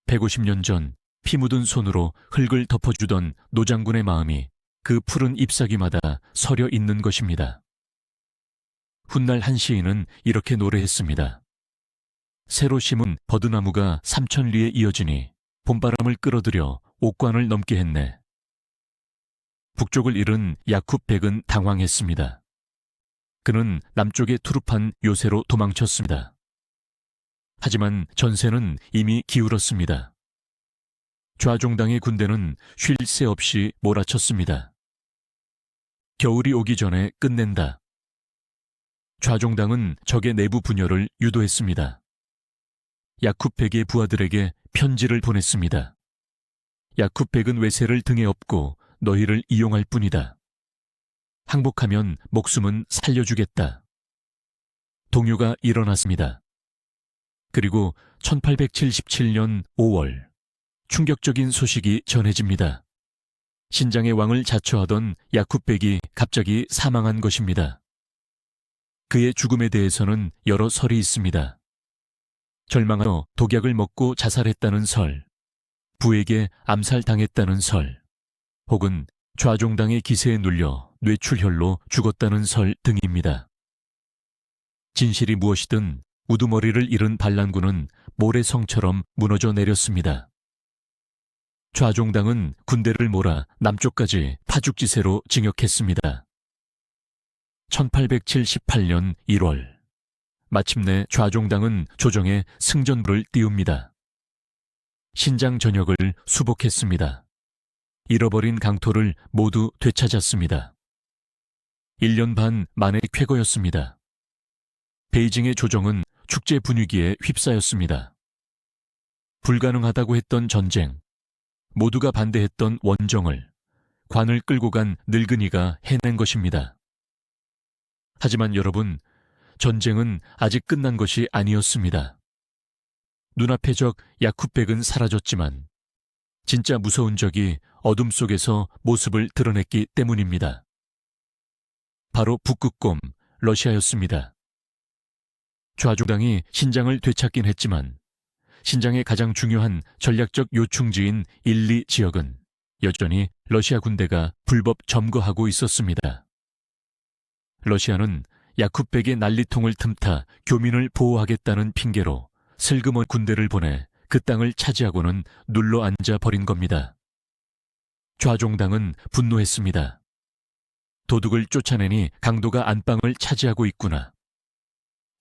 150년 전 피 묻은 손으로 흙을 덮어주던 노장군의 마음이 그 푸른 잎사귀마다 서려 있는 것입니다. 훗날 한 시인은 이렇게 노래했습니다. 새로 심은 버드나무가 3000리에 이어지니 봄바람을 끌어들여 옥관을 넘게 했네. 북쪽을 잃은 야쿱백은 당황했습니다. 그는 남쪽의 투르판 요새로 도망쳤습니다. 하지만 전세는 이미 기울었습니다. 좌종당의 군대는 쉴 새 없이 몰아쳤습니다. 겨울이 오기 전에 끝낸다. 좌종당은 적의 내부 분열을 유도했습니다. 야쿱백의 부하들에게 편지를 보냈습니다. 야쿱백은 외세를 등에 업고 너희를 이용할 뿐이다. 항복하면 목숨은 살려주겠다. 동요가 일어났습니다. 그리고 1877년 5월 충격적인 소식이 전해집니다. 신장의 왕을 자처하던 야쿱백이 갑자기 사망한 것입니다. 그의 죽음에 대해서는 여러 설이 있습니다. 절망하여 독약을 먹고 자살했다는 설, 부에게 암살당했다는 설, 혹은 좌종당의 기세에 눌려 뇌출혈로 죽었다는 설 등입니다. 진실이 무엇이든 우두머리를 잃은 반란군은 모래성처럼 무너져 내렸습니다. 좌종당은 군대를 몰아 남쪽까지 파죽지세로 징역했습니다. 1878년 1월, 마침내 좌종당은 조정에 승전부를 띄웁니다. 신장 전역을 수복했습니다. 잃어버린 강토를 모두 되찾았습니다. 1년 반 만의 쾌거였습니다. 베이징의 조정은 축제 분위기에 휩싸였습니다. 불가능하다고 했던 전쟁, 모두가 반대했던 원정을 관을 끌고 간 늙은이가 해낸 것입니다. 하지만 여러분, 전쟁은 아직 끝난 것이 아니었습니다. 눈앞의 적 야쿱백은 사라졌지만 진짜 무서운 적이 어둠 속에서 모습을 드러냈기 때문입니다. 바로 북극곰 러시아였습니다. 좌종당이 신장을 되찾긴 했지만 신장의 가장 중요한 전략적 요충지인 1, 2 지역은 여전히 러시아 군대가 불법 점거하고 있었습니다. 러시아는 야쿱백의 난리통을 틈타 교민을 보호하겠다는 핑계로 슬그머니 군대를 보내 그 땅을 차지하고는 눌러앉아 버린 겁니다. 좌종당은 분노했습니다. 도둑을 쫓아내니 강도가 안방을 차지하고 있구나.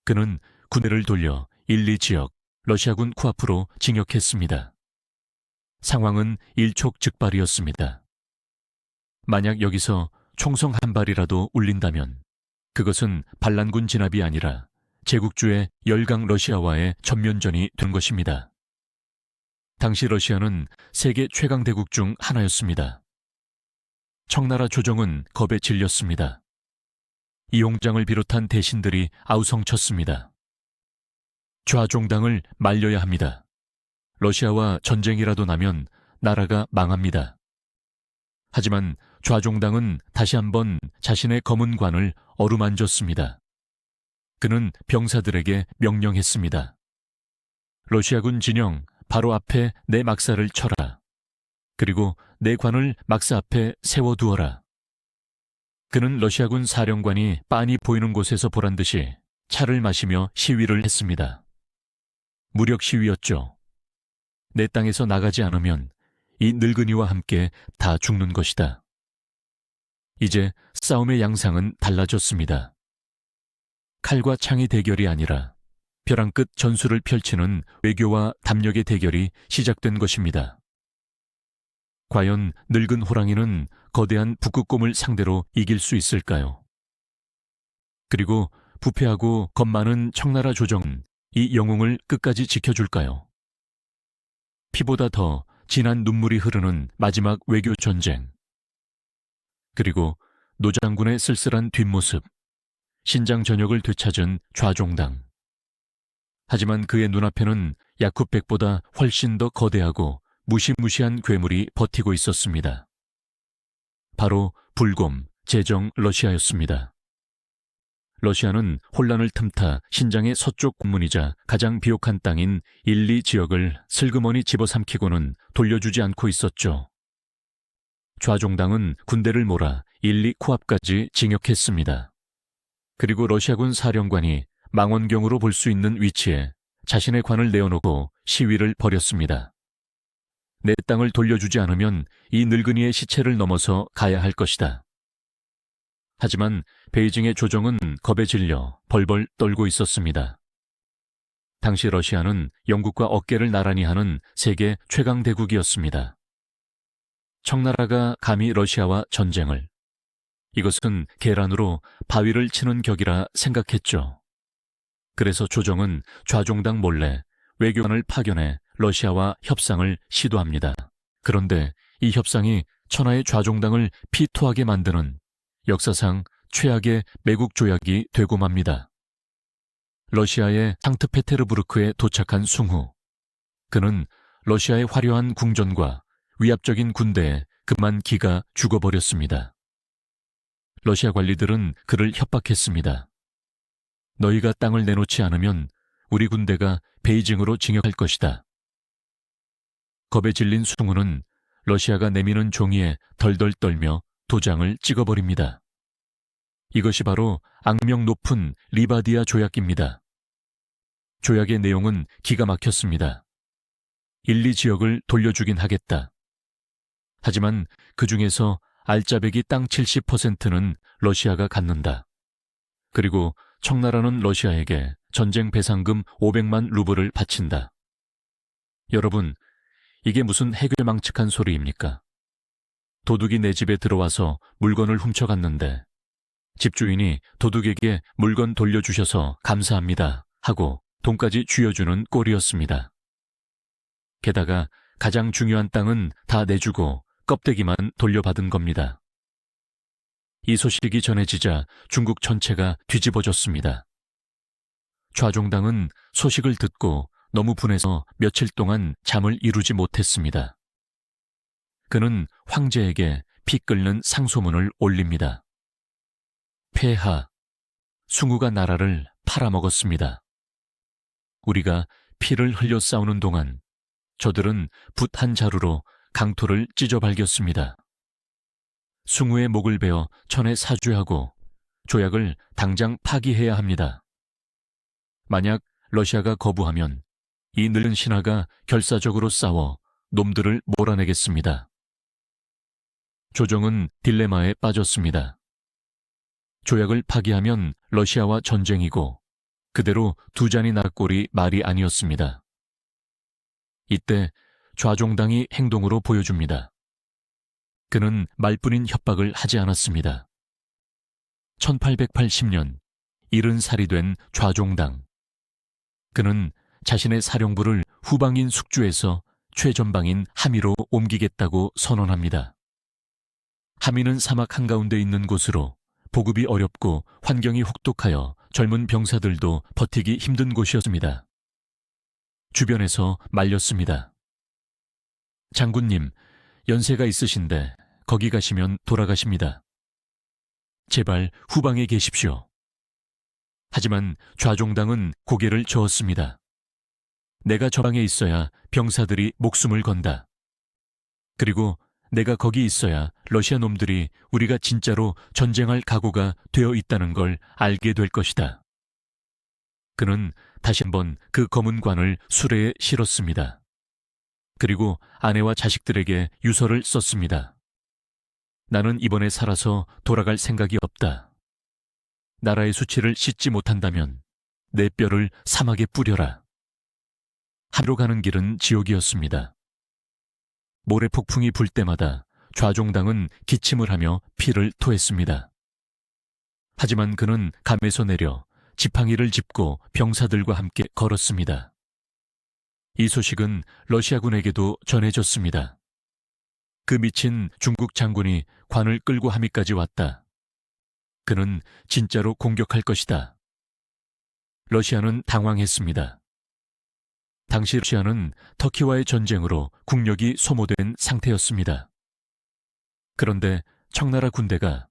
그는 군대를 돌려 1, 2 지역 러시아군 코앞으로 징역했습니다. 상황은 일촉즉발이었습니다. 만약 여기서 총성 한 발이라도 울린다면 그것은 반란군 진압이 아니라 제국주의 열강 러시아와의 전면전이 된 것입니다. 당시 러시아는 세계 최강 대국 중 하나였습니다. 청나라 조정은 겁에 질렸습니다. 이홍장을 비롯한 대신들이 아우성쳤습니다. 좌종당을 말려야 합니다. 러시아와 전쟁이라도 나면 나라가 망합니다. 하지만 좌종당은 다시 한번 자신의 검은 관을 어루만졌습니다. 그는 병사들에게 명령했습니다. 러시아군 진영 바로 앞에 내 막사를 쳐라. 그리고 내 관을 막사 앞에 세워두어라. 그는 러시아군 사령관이 빤히 보이는 곳에서 보란 듯이 차를 마시며 시위를 했습니다. 무력 시위였죠. 내 땅에서 나가지 않으면 이 늙은이와 함께 다 죽는 것이다. 이제 싸움의 양상은 달라졌습니다. 칼과 창의 대결이 아니라 벼랑 끝 전술을 펼치는 외교와 담력의 대결이 시작된 것입니다. 과연 늙은 호랑이는 거대한 북극곰을 상대로 이길 수 있을까요? 그리고 부패하고 겁 많은 청나라 조정은 이 영웅을 끝까지 지켜줄까요? 피보다 더 진한 눈물이 흐르는 마지막 외교 전쟁. 그리고 노장군의 쓸쓸한 뒷모습, 신장 전역을 되찾은 좌종당. 하지만 그의 눈앞에는 야쿠백보다 훨씬 더 거대하고 무시무시한 괴물이 버티고 있었습니다. 바로 불곰, 제정 러시아였습니다. 러시아는 혼란을 틈타 신장의 서쪽 관문이자 가장 비옥한 땅인 1, 2 지역을 슬그머니 집어삼키고는 돌려주지 않고 있었죠. 좌종당은 군대를 몰아 1, 2 코앞까지 징역했습니다. 그리고 러시아군 사령관이 망원경으로 볼 수 있는 위치에 자신의 관을 내어놓고 시위를 벌였습니다. 내 땅을 돌려주지 않으면 이 늙은이의 시체를 넘어서 가야 할 것이다. 하지만 베이징의 조정은 겁에 질려 벌벌 떨고 있었습니다. 당시 러시아는 영국과 어깨를 나란히 하는 세계 최강 대국이었습니다. 청나라가 감히 러시아와 전쟁을, 이것은 계란으로 바위를 치는 격이라 생각했죠. 그래서 조정은 좌종당 몰래 외교관을 파견해 러시아와 협상을 시도합니다. 그런데 이 협상이 천하의 좌종당을 피토하게 만드는 역사상 최악의 매국 조약이 되고 맙니다. 러시아의 상트페테르부르크에 도착한 숭후. 그는 러시아의 화려한 궁전과 위압적인 군대에 그만 기가 죽어버렸습니다. 러시아 관리들은 그를 협박했습니다. 너희가 땅을 내놓지 않으면 우리 군대가 베이징으로 징역할 것이다. 겁에 질린 숭후는 러시아가 내미는 종이에 덜덜 떨며 도장을 찍어버립니다. 이것이 바로 악명 높은 리바디아 조약입니다. 조약의 내용은 기가 막혔습니다. 1, 2 지역을 돌려주긴 하겠다. 하지만 그 중에서 알짜배기 땅 70%는 러시아가 갖는다. 그리고 청나라는 러시아에게 전쟁 배상금 500만 루블을 바친다. 여러분, 이게 무슨 해괴망측한 소리입니까? 도둑이 내 집에 들어와서 물건을 훔쳐갔는데 집주인이 도둑에게 물건 돌려주셔서 감사합니다 하고 돈까지 쥐어주는 꼴이었습니다. 게다가 가장 중요한 땅은 다 내주고 껍데기만 돌려받은 겁니다. 이 소식이 전해지자 중국 전체가 뒤집어졌습니다. 좌종당은 소식을 듣고 너무 분해서 며칠 동안 잠을 이루지 못했습니다. 그는 황제에게 피 끓는 상소문을 올립니다. 폐하, 숭후가 나라를 팔아먹었습니다. 우리가 피를 흘려 싸우는 동안 저들은 붓 한 자루로 강토를 찢어발겼습니다. 숭후의 목을 베어 천에 사죄하고 조약을 당장 파기해야 합니다. 만약 러시아가 거부하면 이 늙은 신하가 결사적으로 싸워 놈들을 몰아내겠습니다. 조정은 딜레마에 빠졌습니다. 조약을 파기하면 러시아와 전쟁이고 그대로 두 잔이 날 꼴이 말이 아니었습니다. 이때 좌종당이 행동으로 보여줍니다. 그는 말뿐인 협박을 하지 않았습니다. 1880년 70살이 된 좌종당. 그는 자신의 사령부를 후방인 숙주에서 최전방인 하미로 옮기겠다고 선언합니다. 하미는 사막 한가운데 있는 곳으로 보급이 어렵고 환경이 혹독하여 젊은 병사들도 버티기 힘든 곳이었습니다. 주변에서 말렸습니다. 장군님, 연세가 있으신데 거기 가시면 돌아가십니다. 제발 후방에 계십시오. 하지만 좌종당은 고개를 저었습니다. 내가 저 방에 있어야 병사들이 목숨을 건다. 그리고 내가 거기 있어야 러시아 놈들이 우리가 진짜로 전쟁할 각오가 되어 있다는 걸 알게 될 것이다. 그는 다시 한번 그 검은 관을 수레에 실었습니다. 그리고 아내와 자식들에게 유서를 썼습니다. 나는 이번에 살아서 돌아갈 생각이 없다. 나라의 수치를 씻지 못한다면 내 뼈를 사막에 뿌려라. 하루로 가는 길은 지옥이었습니다. 모래 폭풍이 불 때마다 좌종당은 기침을 하며 피를 토했습니다. 하지만 그는 감에서 내려 지팡이를 짚고 병사들과 함께 걸었습니다. 이 소식은 러시아군에게도 전해졌습니다. 그 미친 중국 장군이 관을 끌고 함이까지 왔다. 그는 진짜로 공격할 것이다. 러시아는 당황했습니다. 당시 러시아는 터키와의 전쟁으로 국력이 소모된 상태였습니다. 그런데 청나라 군대가,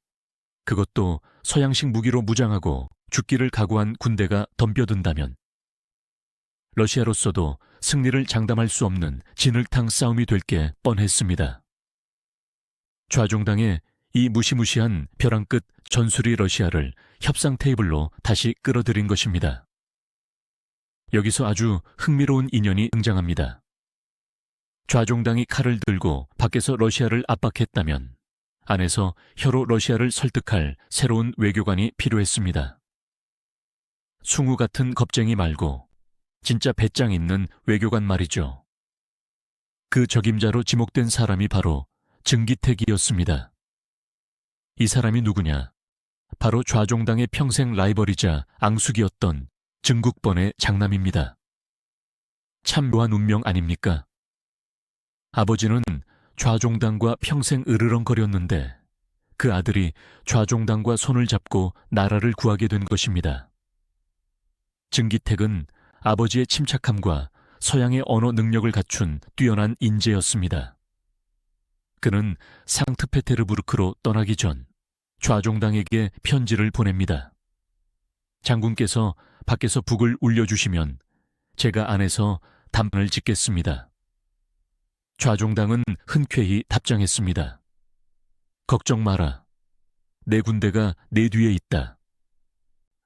그것도 서양식 무기로 무장하고 죽기를 각오한 군대가 덤벼든다면 러시아로서도 승리를 장담할 수 없는 진흙탕 싸움이 될 게 뻔했습니다. 좌종당의 이 무시무시한 벼랑 끝 전술이 러시아를 협상 테이블로 다시 끌어들인 것입니다. 여기서 아주 흥미로운 인연이 등장합니다. 좌종당이 칼을 들고 밖에서 러시아를 압박했다면 안에서 혀로 러시아를 설득할 새로운 외교관이 필요했습니다. 숭우 같은 겁쟁이 말고 진짜 배짱 있는 외교관 말이죠. 그 적임자로 지목된 사람이 바로 증기택이었습니다. 이 사람이 누구냐? 바로 좌종당의 평생 라이벌이자 앙숙이었던 증국번의 장남입니다. 참 묘한 운명 아닙니까? 아버지는 좌종당과 평생 으르렁거렸는데 그 아들이 좌종당과 손을 잡고 나라를 구하게 된 것입니다. 증기택은 아버지의 침착함과 서양의 언어 능력을 갖춘 뛰어난 인재였습니다. 그는 상트페테르부르크로 떠나기 전 좌종당에게 편지를 보냅니다. 장군께서 밖에서 북을 울려주시면 제가 안에서 담판을 짓겠습니다. 좌종당은 흔쾌히 답장했습니다. 걱정 마라. 내 군대가 내 뒤에 있다.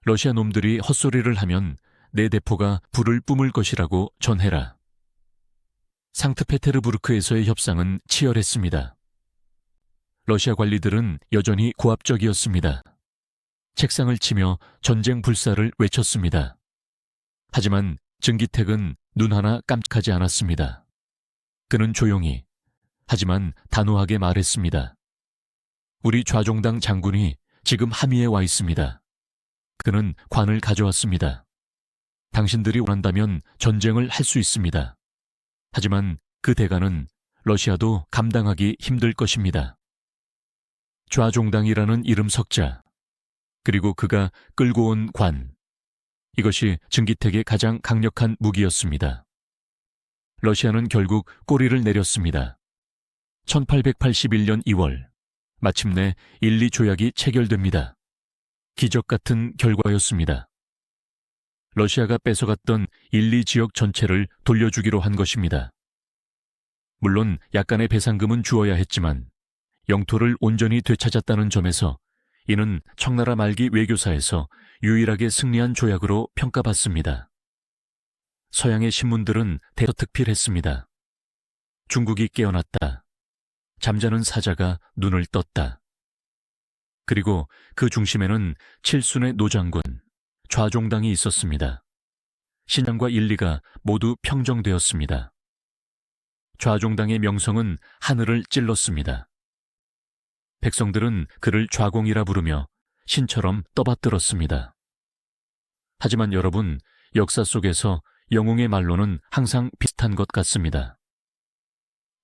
러시아 놈들이 헛소리를 하면 내 대포가 불을 뿜을 것이라고 전해라. 상트페테르부르크에서의 협상은 치열했습니다. 러시아 관리들은 여전히 고압적이었습니다. 책상을 치며 전쟁 불사를 외쳤습니다. 하지만 증기택은 눈 하나 깜짝하지 않았습니다. 그는 조용히, 하지만 단호하게 말했습니다. 우리 좌종당 장군이 지금 함의에 와 있습니다. 그는 관을 가져왔습니다. 당신들이 원한다면 전쟁을 할 수 있습니다. 하지만 그 대가는 러시아도 감당하기 힘들 것입니다. 좌종당이라는 이름 석자, 그리고 그가 끌고 온 관, 이것이 증기택의 가장 강력한 무기였습니다. 러시아는 결국 꼬리를 내렸습니다. 1881년 2월, 마침내 1, 2조약이 체결됩니다. 기적 같은 결과였습니다. 러시아가 뺏어갔던 1, 2지역 전체를 돌려주기로 한 것입니다. 물론 약간의 배상금은 주어야 했지만 영토를 온전히 되찾았다는 점에서 이는 청나라 말기 외교사에서 유일하게 승리한 조약으로 평가받습니다. 서양의 신문들은 대서특필했습니다. 중국이 깨어났다. 잠자는 사자가 눈을 떴다. 그리고 그 중심에는 칠순의 노장군, 좌종당이 있었습니다. 신앙과 인리가 모두 평정되었습니다. 좌종당의 명성은 하늘을 찔렀습니다. 백성들은 그를 좌공이라 부르며 신처럼 떠받들었습니다. 하지만 여러분, 역사 속에서 영웅의 말로는 항상 비슷한 것 같습니다.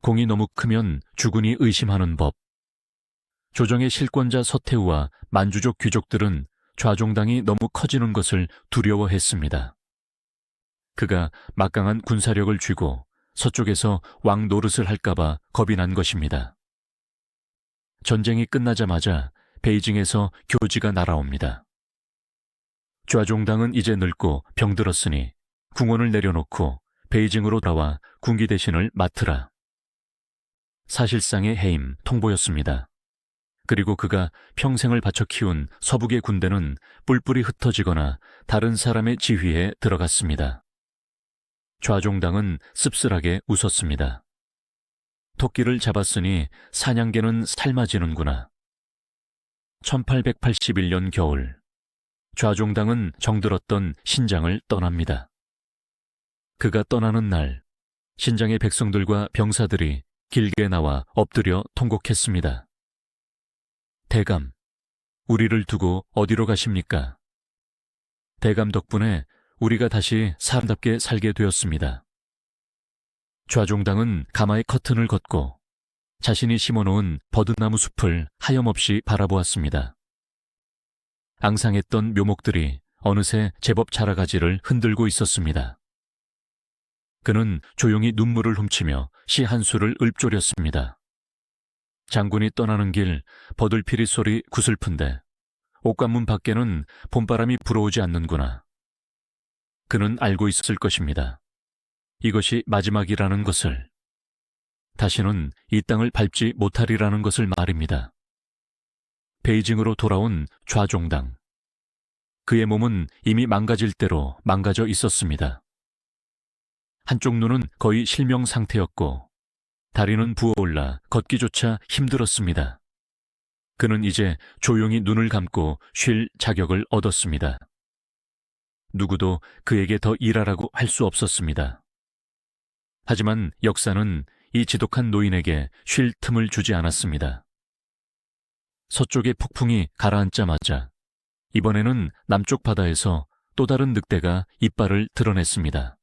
공이 너무 크면 주군이 의심하는 법. 조정의 실권자 서태후와 만주족 귀족들은 좌종당이 너무 커지는 것을 두려워했습니다. 그가 막강한 군사력을 쥐고 서쪽에서 왕 노릇을 할까봐 겁이 난 것입니다. 전쟁이 끝나자마자 베이징에서 교지가 날아옵니다. 좌종당은 이제 늙고 병들었으니 궁원을 내려놓고 베이징으로 돌아와 군기 대신을 맡으라. 사실상의 해임, 통보였습니다. 그리고 그가 평생을 바쳐 키운 서북의 군대는 뿔뿔이 흩어지거나 다른 사람의 지휘에 들어갔습니다. 좌종당은 씁쓸하게 웃었습니다. 토끼를 잡았으니 사냥개는 삶아지는구나. 1881년 겨울, 좌종당은 정들었던 신장을 떠납니다. 그가 떠나는 날, 신장의 백성들과 병사들이 길게 나와 엎드려 통곡했습니다. 대감, 우리를 두고 어디로 가십니까? 대감 덕분에 우리가 다시 사람답게 살게 되었습니다. 좌종당은 가마의 커튼을 걷고 자신이 심어놓은 버드나무 숲을 하염없이 바라보았습니다. 앙상했던 묘목들이 어느새 제법 자라가지를 흔들고 있었습니다. 그는 조용히 눈물을 훔치며 시 한 수를 읊조렸습니다. 장군이 떠나는 길 버들피리 소리 구슬픈데 옥관문 밖에는 봄바람이 불어오지 않는구나. 그는 알고 있었을 것입니다. 이것이 마지막이라는 것을. 다시는 이 땅을 밟지 못하리라는 것을 말입니다. 베이징으로 돌아온 좌종당. 그의 몸은 이미 망가질 대로 망가져 있었습니다. 한쪽 눈은 거의 실명 상태였고 다리는 부어올라 걷기조차 힘들었습니다. 그는 이제 조용히 눈을 감고 쉴 자격을 얻었습니다. 누구도 그에게 더 일하라고 할 수 없었습니다. 하지만 역사는 이 지독한 노인에게 쉴 틈을 주지 않았습니다. 서쪽의 폭풍이 가라앉자마자 이번에는 남쪽 바다에서 또 다른 늑대가 이빨을 드러냈습니다.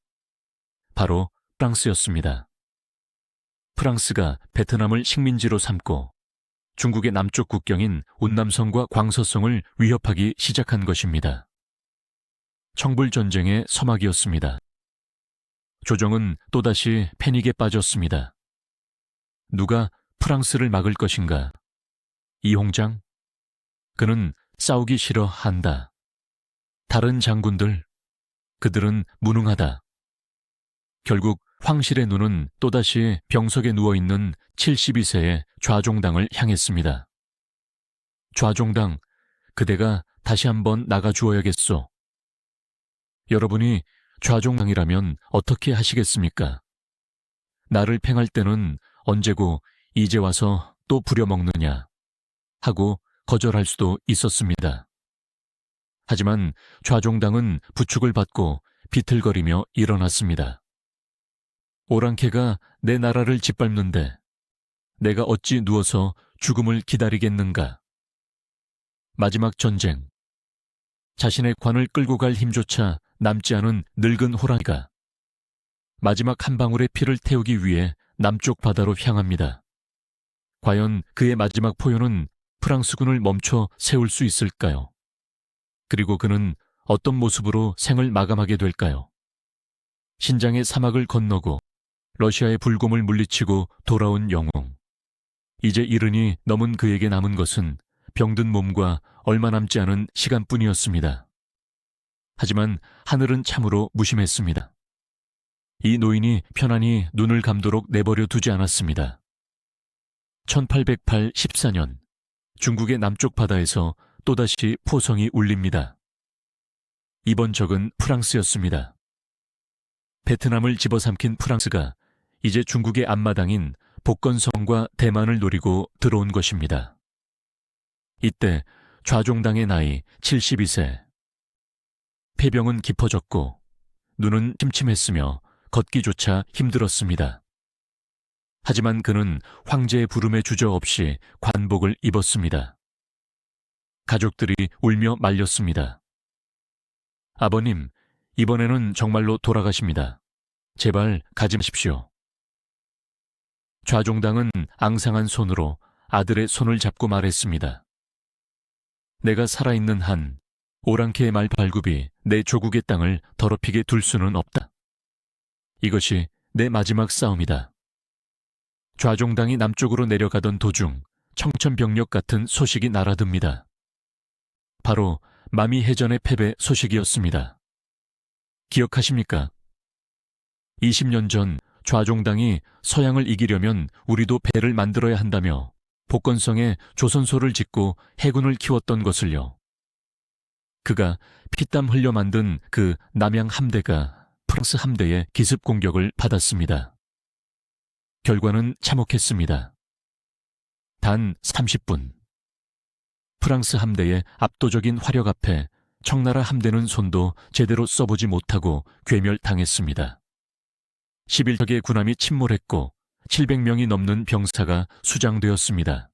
바로 프랑스였습니다. 프랑스가 베트남을 식민지로 삼고 중국의 남쪽 국경인 운남성과 광서성을 위협하기 시작한 것입니다. 청불전쟁의 서막이었습니다. 조정은 또다시 패닉에 빠졌습니다. 누가 프랑스를 막을 것인가? 이홍장? 그는 싸우기 싫어한다. 다른 장군들? 그들은 무능하다. 결국 황실의 눈은 또다시 병석에 누워있는 72세의 좌종당을 향했습니다. 좌종당, 그대가 다시 한번 나가주어야겠소. 여러분이 좌종당이라면 어떻게 하시겠습니까? 나를 팽할 때는 언제고 이제 와서 또 부려먹느냐 하고 거절할 수도 있었습니다. 하지만 좌종당은 부축을 받고 비틀거리며 일어났습니다. 오랑캐가 내 나라를 짓밟는데 내가 어찌 누워서 죽음을 기다리겠는가? 마지막 전쟁. 자신의 관을 끌고 갈 힘조차 남지 않은 늙은 호랑이가 마지막 한 방울의 피를 태우기 위해 남쪽 바다로 향합니다. 과연 그의 마지막 포효는 프랑스군을 멈춰 세울 수 있을까요? 그리고 그는 어떤 모습으로 생을 마감하게 될까요? 신장의 사막을 건너고 러시아의 불곰을 물리치고 돌아온 영웅. 이제 이른이 넘은 그에게 남은 것은 병든 몸과 얼마 남지 않은 시간뿐이었습니다. 하지만 하늘은 참으로 무심했습니다. 이 노인이 편안히 눈을 감도록 내버려 두지 않았습니다. 1814년 중국의 남쪽 바다에서 또다시 포성이 울립니다. 이번 적은 프랑스였습니다. 베트남을 집어삼킨 프랑스가 이제 중국의 앞마당인 복건성과 대만을 노리고 들어온 것입니다. 이때 좌종당의 나이 72세. 폐병은 깊어졌고 눈은 침침했으며 걷기조차 힘들었습니다. 하지만 그는 황제의 부름에 주저없이 관복을 입었습니다. 가족들이 울며 말렸습니다. 아버님, 이번에는 정말로 돌아가십니다. 제발 가지 마십시오. 좌종당은 앙상한 손으로 아들의 손을 잡고 말했습니다. 내가 살아있는 한 오랑캐의 말발굽이 내 조국의 땅을 더럽히게 둘 수는 없다. 이것이 내 마지막 싸움이다. 좌종당이 남쪽으로 내려가던 도중 청천벽력 같은 소식이 날아듭니다. 바로 마미해전의 패배 소식이었습니다. 기억하십니까? 20년 전 좌종당이 서양을 이기려면 우리도 배를 만들어야 한다며 복건성에 조선소를 짓고 해군을 키웠던 것을요. 그가 피땀 흘려 만든 그 남양 함대가 프랑스 함대의 기습 공격을 받았습니다. 결과는 참혹했습니다. 단 30분. 프랑스 함대의 압도적인 화력 앞에 청나라 함대는 손도 제대로 써보지 못하고 괴멸당했습니다. 11척의 군함이 침몰했고 700명이 넘는 병사가 수장되었습니다.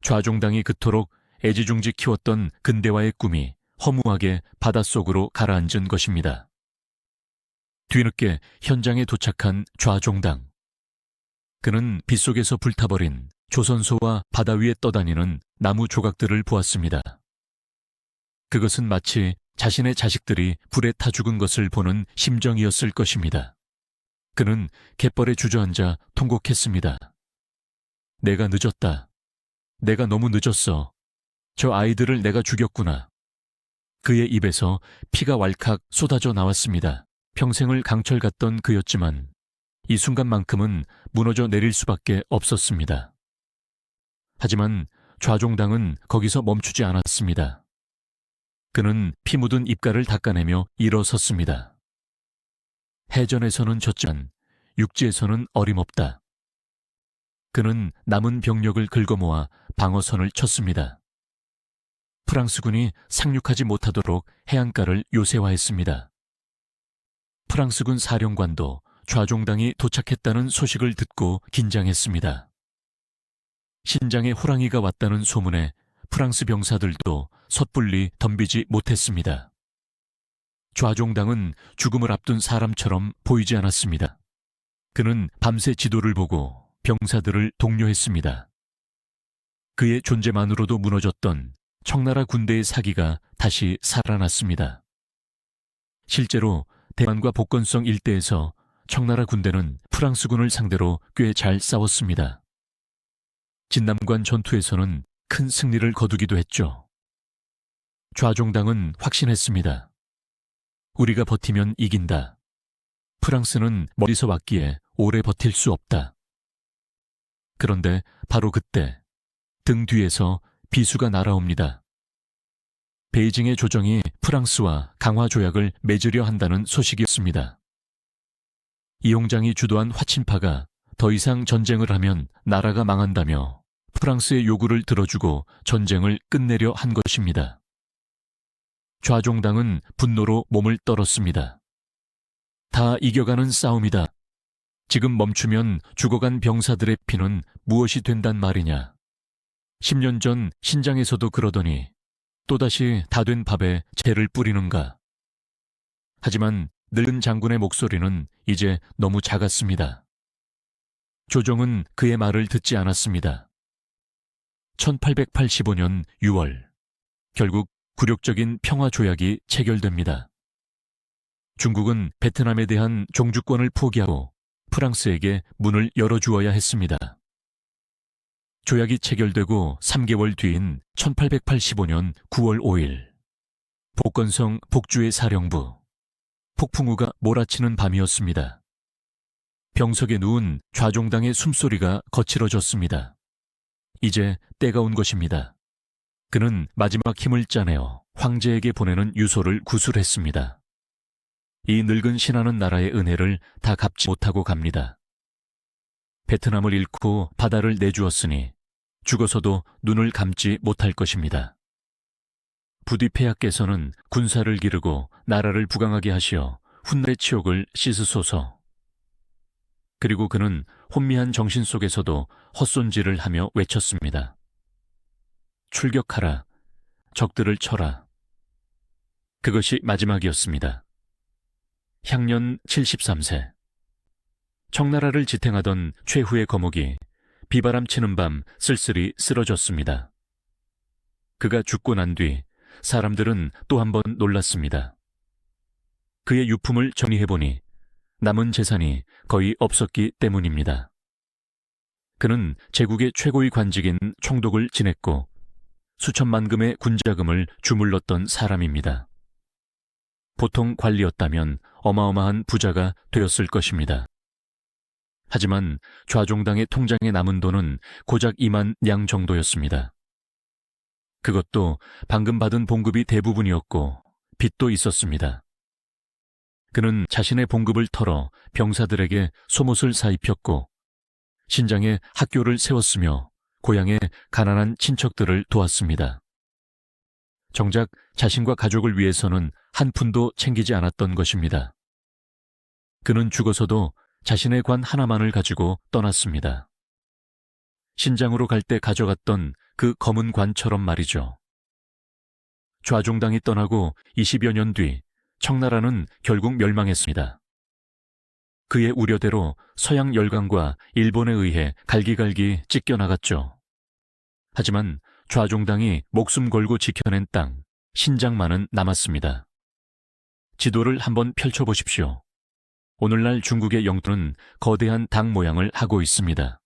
좌종당이 그토록 애지중지 키웠던 근대화의 꿈이 허무하게 바닷속으로 가라앉은 것입니다. 뒤늦게 현장에 도착한 좌종당. 그는 빗속에서 불타버린 조선소와 바다 위에 떠다니는 나무 조각들을 보았습니다. 그것은 마치 자신의 자식들이 불에 타 죽은 것을 보는 심정이었을 것입니다. 그는 갯벌에 주저앉아 통곡했습니다. 내가 늦었다. 내가 너무 늦었어. 저 아이들을 내가 죽였구나. 그의 입에서 피가 왈칵 쏟아져 나왔습니다. 평생을 강철 같던 그였지만 이 순간만큼은 무너져 내릴 수밖에 없었습니다. 하지만 좌종당은 거기서 멈추지 않았습니다. 그는 피 묻은 입가를 닦아내며 일어섰습니다. 해전에서는 졌지만 육지에서는 어림없다. 그는 남은 병력을 긁어모아 방어선을 쳤습니다. 프랑스군이 상륙하지 못하도록 해안가를 요새화했습니다. 프랑스군 사령관도 좌종당이 도착했다는 소식을 듣고 긴장했습니다. 신장에 호랑이가 왔다는 소문에 프랑스 병사들도 섣불리 덤비지 못했습니다. 좌종당은 죽음을 앞둔 사람처럼 보이지 않았습니다. 그는 밤새 지도를 보고 병사들을 독려했습니다. 그의 존재만으로도 무너졌던 청나라 군대의 사기가 다시 살아났습니다. 실제로 대만과 복건성 일대에서 청나라 군대는 프랑스군을 상대로 꽤 잘 싸웠습니다. 진남관 전투에서는 큰 승리를 거두기도 했죠. 좌종당은 확신했습니다. 우리가 버티면 이긴다. 프랑스는 멀리서 왔기에 오래 버틸 수 없다. 그런데 바로 그때 등 뒤에서 비수가 날아옵니다. 베이징의 조정이 프랑스와 강화 조약을 맺으려 한다는 소식이었습니다. 이용장이 주도한 화친파가 더 이상 전쟁을 하면 나라가 망한다며 프랑스의 요구를 들어주고 전쟁을 끝내려 한 것입니다. 좌종당은 분노로 몸을 떨었습니다. 다 이겨가는 싸움이다. 지금 멈추면 죽어간 병사들의 피는 무엇이 된단 말이냐. 10년 전 신장에서도 그러더니 또다시 다 된 밥에 재를 뿌리는가. 하지만 늙은 장군의 목소리는 이제 너무 작았습니다. 조정은 그의 말을 듣지 않았습니다. 1885년 6월, 결국 굴욕적인 평화조약이 체결됩니다. 중국은 베트남에 대한 종주권을 포기하고 프랑스에게 문을 열어주어야 했습니다. 조약이 체결되고 3개월 뒤인 1885년 9월 5일, 복건성 복주의 사령부, 폭풍우가 몰아치는 밤이었습니다. 병석에 누운 좌종당의 숨소리가 거칠어졌습니다. 이제 때가 온 것입니다. 그는 마지막 힘을 짜내어 황제에게 보내는 유서를 구술했습니다. 이 늙은 신하는 나라의 은혜를 다 갚지 못하고 갑니다. 베트남을 잃고 바다를 내주었으니 죽어서도 눈을 감지 못할 것입니다. 부디 폐하께서는 군사를 기르고 나라를 부강하게 하시어 훗날의 치욕을 씻으소서. 그리고 그는 혼미한 정신 속에서도 헛손질을 하며 외쳤습니다. 출격하라. 적들을 쳐라. 그것이 마지막이었습니다. 향년 73세. 청나라를 지탱하던 최후의 거목이 비바람 치는 밤 쓸쓸히 쓰러졌습니다. 그가 죽고 난 뒤 사람들은 또 한 번 놀랐습니다. 그의 유품을 정리해보니 남은 재산이 거의 없었기 때문입니다. 그는 제국의 최고의 관직인 총독을 지냈고 수천만 금의 군자금을 주물렀던 사람입니다. 보통 관리였다면 어마어마한 부자가 되었을 것입니다. 하지만 좌종당의 통장에 남은 돈은 고작 2만 냥 정도였습니다. 그것도 방금 받은 봉급이 대부분이었고 빚도 있었습니다. 그는 자신의 봉급을 털어 병사들에게 속옷을 사입혔고 신장에 학교를 세웠으며 고향의 가난한 친척들을 도왔습니다. 정작 자신과 가족을 위해서는 한 푼도 챙기지 않았던 것입니다. 그는 죽어서도 자신의 관 하나만을 가지고 떠났습니다. 신장으로 갈 때 가져갔던 그 검은 관처럼 말이죠. 좌종당이 떠나고 20여 년 뒤 청나라는 결국 멸망했습니다. 그의 우려대로 서양 열강과 일본에 의해 갈기갈기 찢겨나갔죠. 하지만 좌종당이 목숨 걸고 지켜낸 땅, 신장만은 남았습니다. 지도를 한번 펼쳐보십시오. 오늘날 중국의 영토는 거대한 닭 모양을 하고 있습니다.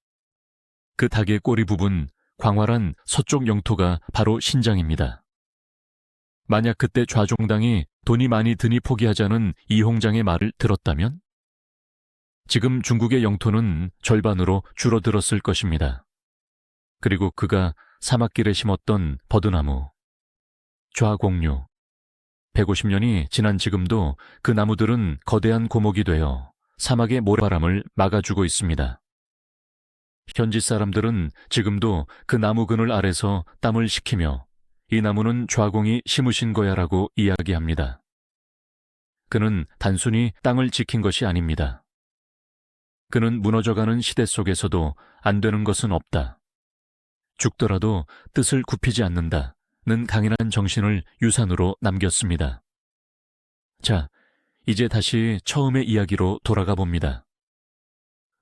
그 닭의 꼬리 부분, 광활한 서쪽 영토가 바로 신장입니다. 만약 그때 좌종당이 돈이 많이 드니 포기하자는 이홍장의 말을 들었다면? 지금 중국의 영토는 절반으로 줄어들었을 것입니다. 그리고 그가 사막길에 심었던 버드나무, 좌공류, 150년이 지난 지금도 그 나무들은 거대한 고목이 되어 사막의 모래바람을 막아주고 있습니다. 현지 사람들은 지금도 그 나무 그늘 아래서 땀을 식히며 이 나무는 좌공이 심으신 거야라고 이야기합니다. 그는 단순히 땅을 지킨 것이 아닙니다. 그는 무너져가는 시대 속에서도 안 되는 것은 없다. 죽더라도 뜻을 굽히지 않는다는 강인한 정신을 유산으로 남겼습니다. 자, 이제 다시 처음의 이야기로 돌아가 봅니다.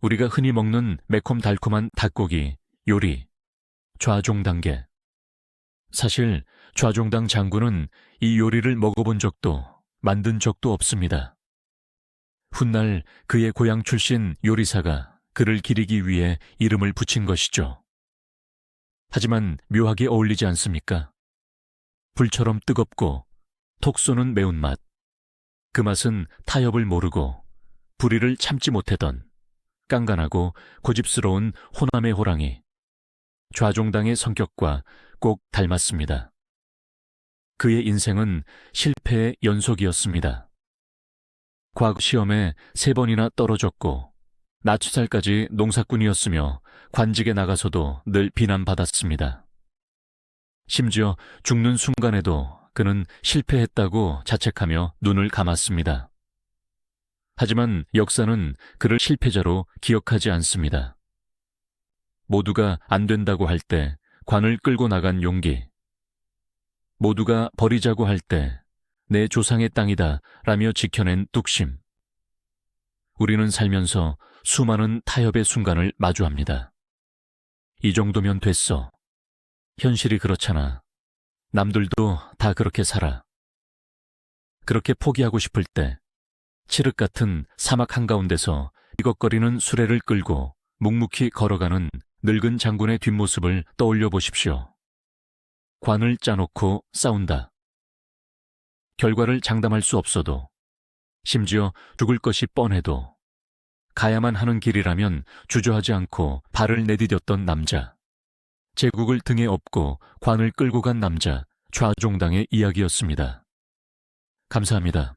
우리가 흔히 먹는 매콤달콤한 닭고기, 요리, 좌종당게. 사실 좌종당 장군은 이 요리를 먹어본 적도 만든 적도 없습니다. 훗날 그의 고향 출신 요리사가 그를 기리기 위해 이름을 붙인 것이죠. 하지만 묘하게 어울리지 않습니까? 불처럼 뜨겁고 톡 쏘는 매운맛. 그 맛은 타협을 모르고 불의를 참지 못하던 깐깐하고 고집스러운 호남의 호랑이. 좌종당의 성격과 꼭 닮았습니다. 그의 인생은 실패의 연속이었습니다. 과거 시험에 3번이나 떨어졌고 나치살까지 농사꾼이었으며 관직에 나가서도 늘 비난받았습니다. 심지어 죽는 순간에도 그는 실패했다고 자책하며 눈을 감았습니다. 하지만 역사는 그를 실패자로 기억하지 않습니다. 모두가 안 된다고 할 때 관을 끌고 나간 용기, 모두가 버리자고 할 때 내 조상의 땅이다 라며 지켜낸 뚝심. 우리는 살면서 수많은 타협의 순간을 마주합니다. 이 정도면 됐어. 현실이 그렇잖아. 남들도 다 그렇게 살아. 그렇게 포기하고 싶을 때 칠흑 같은 사막 한가운데서 이걱거리는 수레를 끌고 묵묵히 걸어가는 늙은 장군의 뒷모습을 떠올려 보십시오. 관을 짜놓고 싸운다. 결과를 장담할 수 없어도, 심지어 죽을 것이 뻔해도 가야만 하는 길이라면 주저하지 않고 발을 내디뎠던 남자. 제국을 등에 업고 관을 끌고 간 남자, 좌종당의 이야기였습니다. 감사합니다.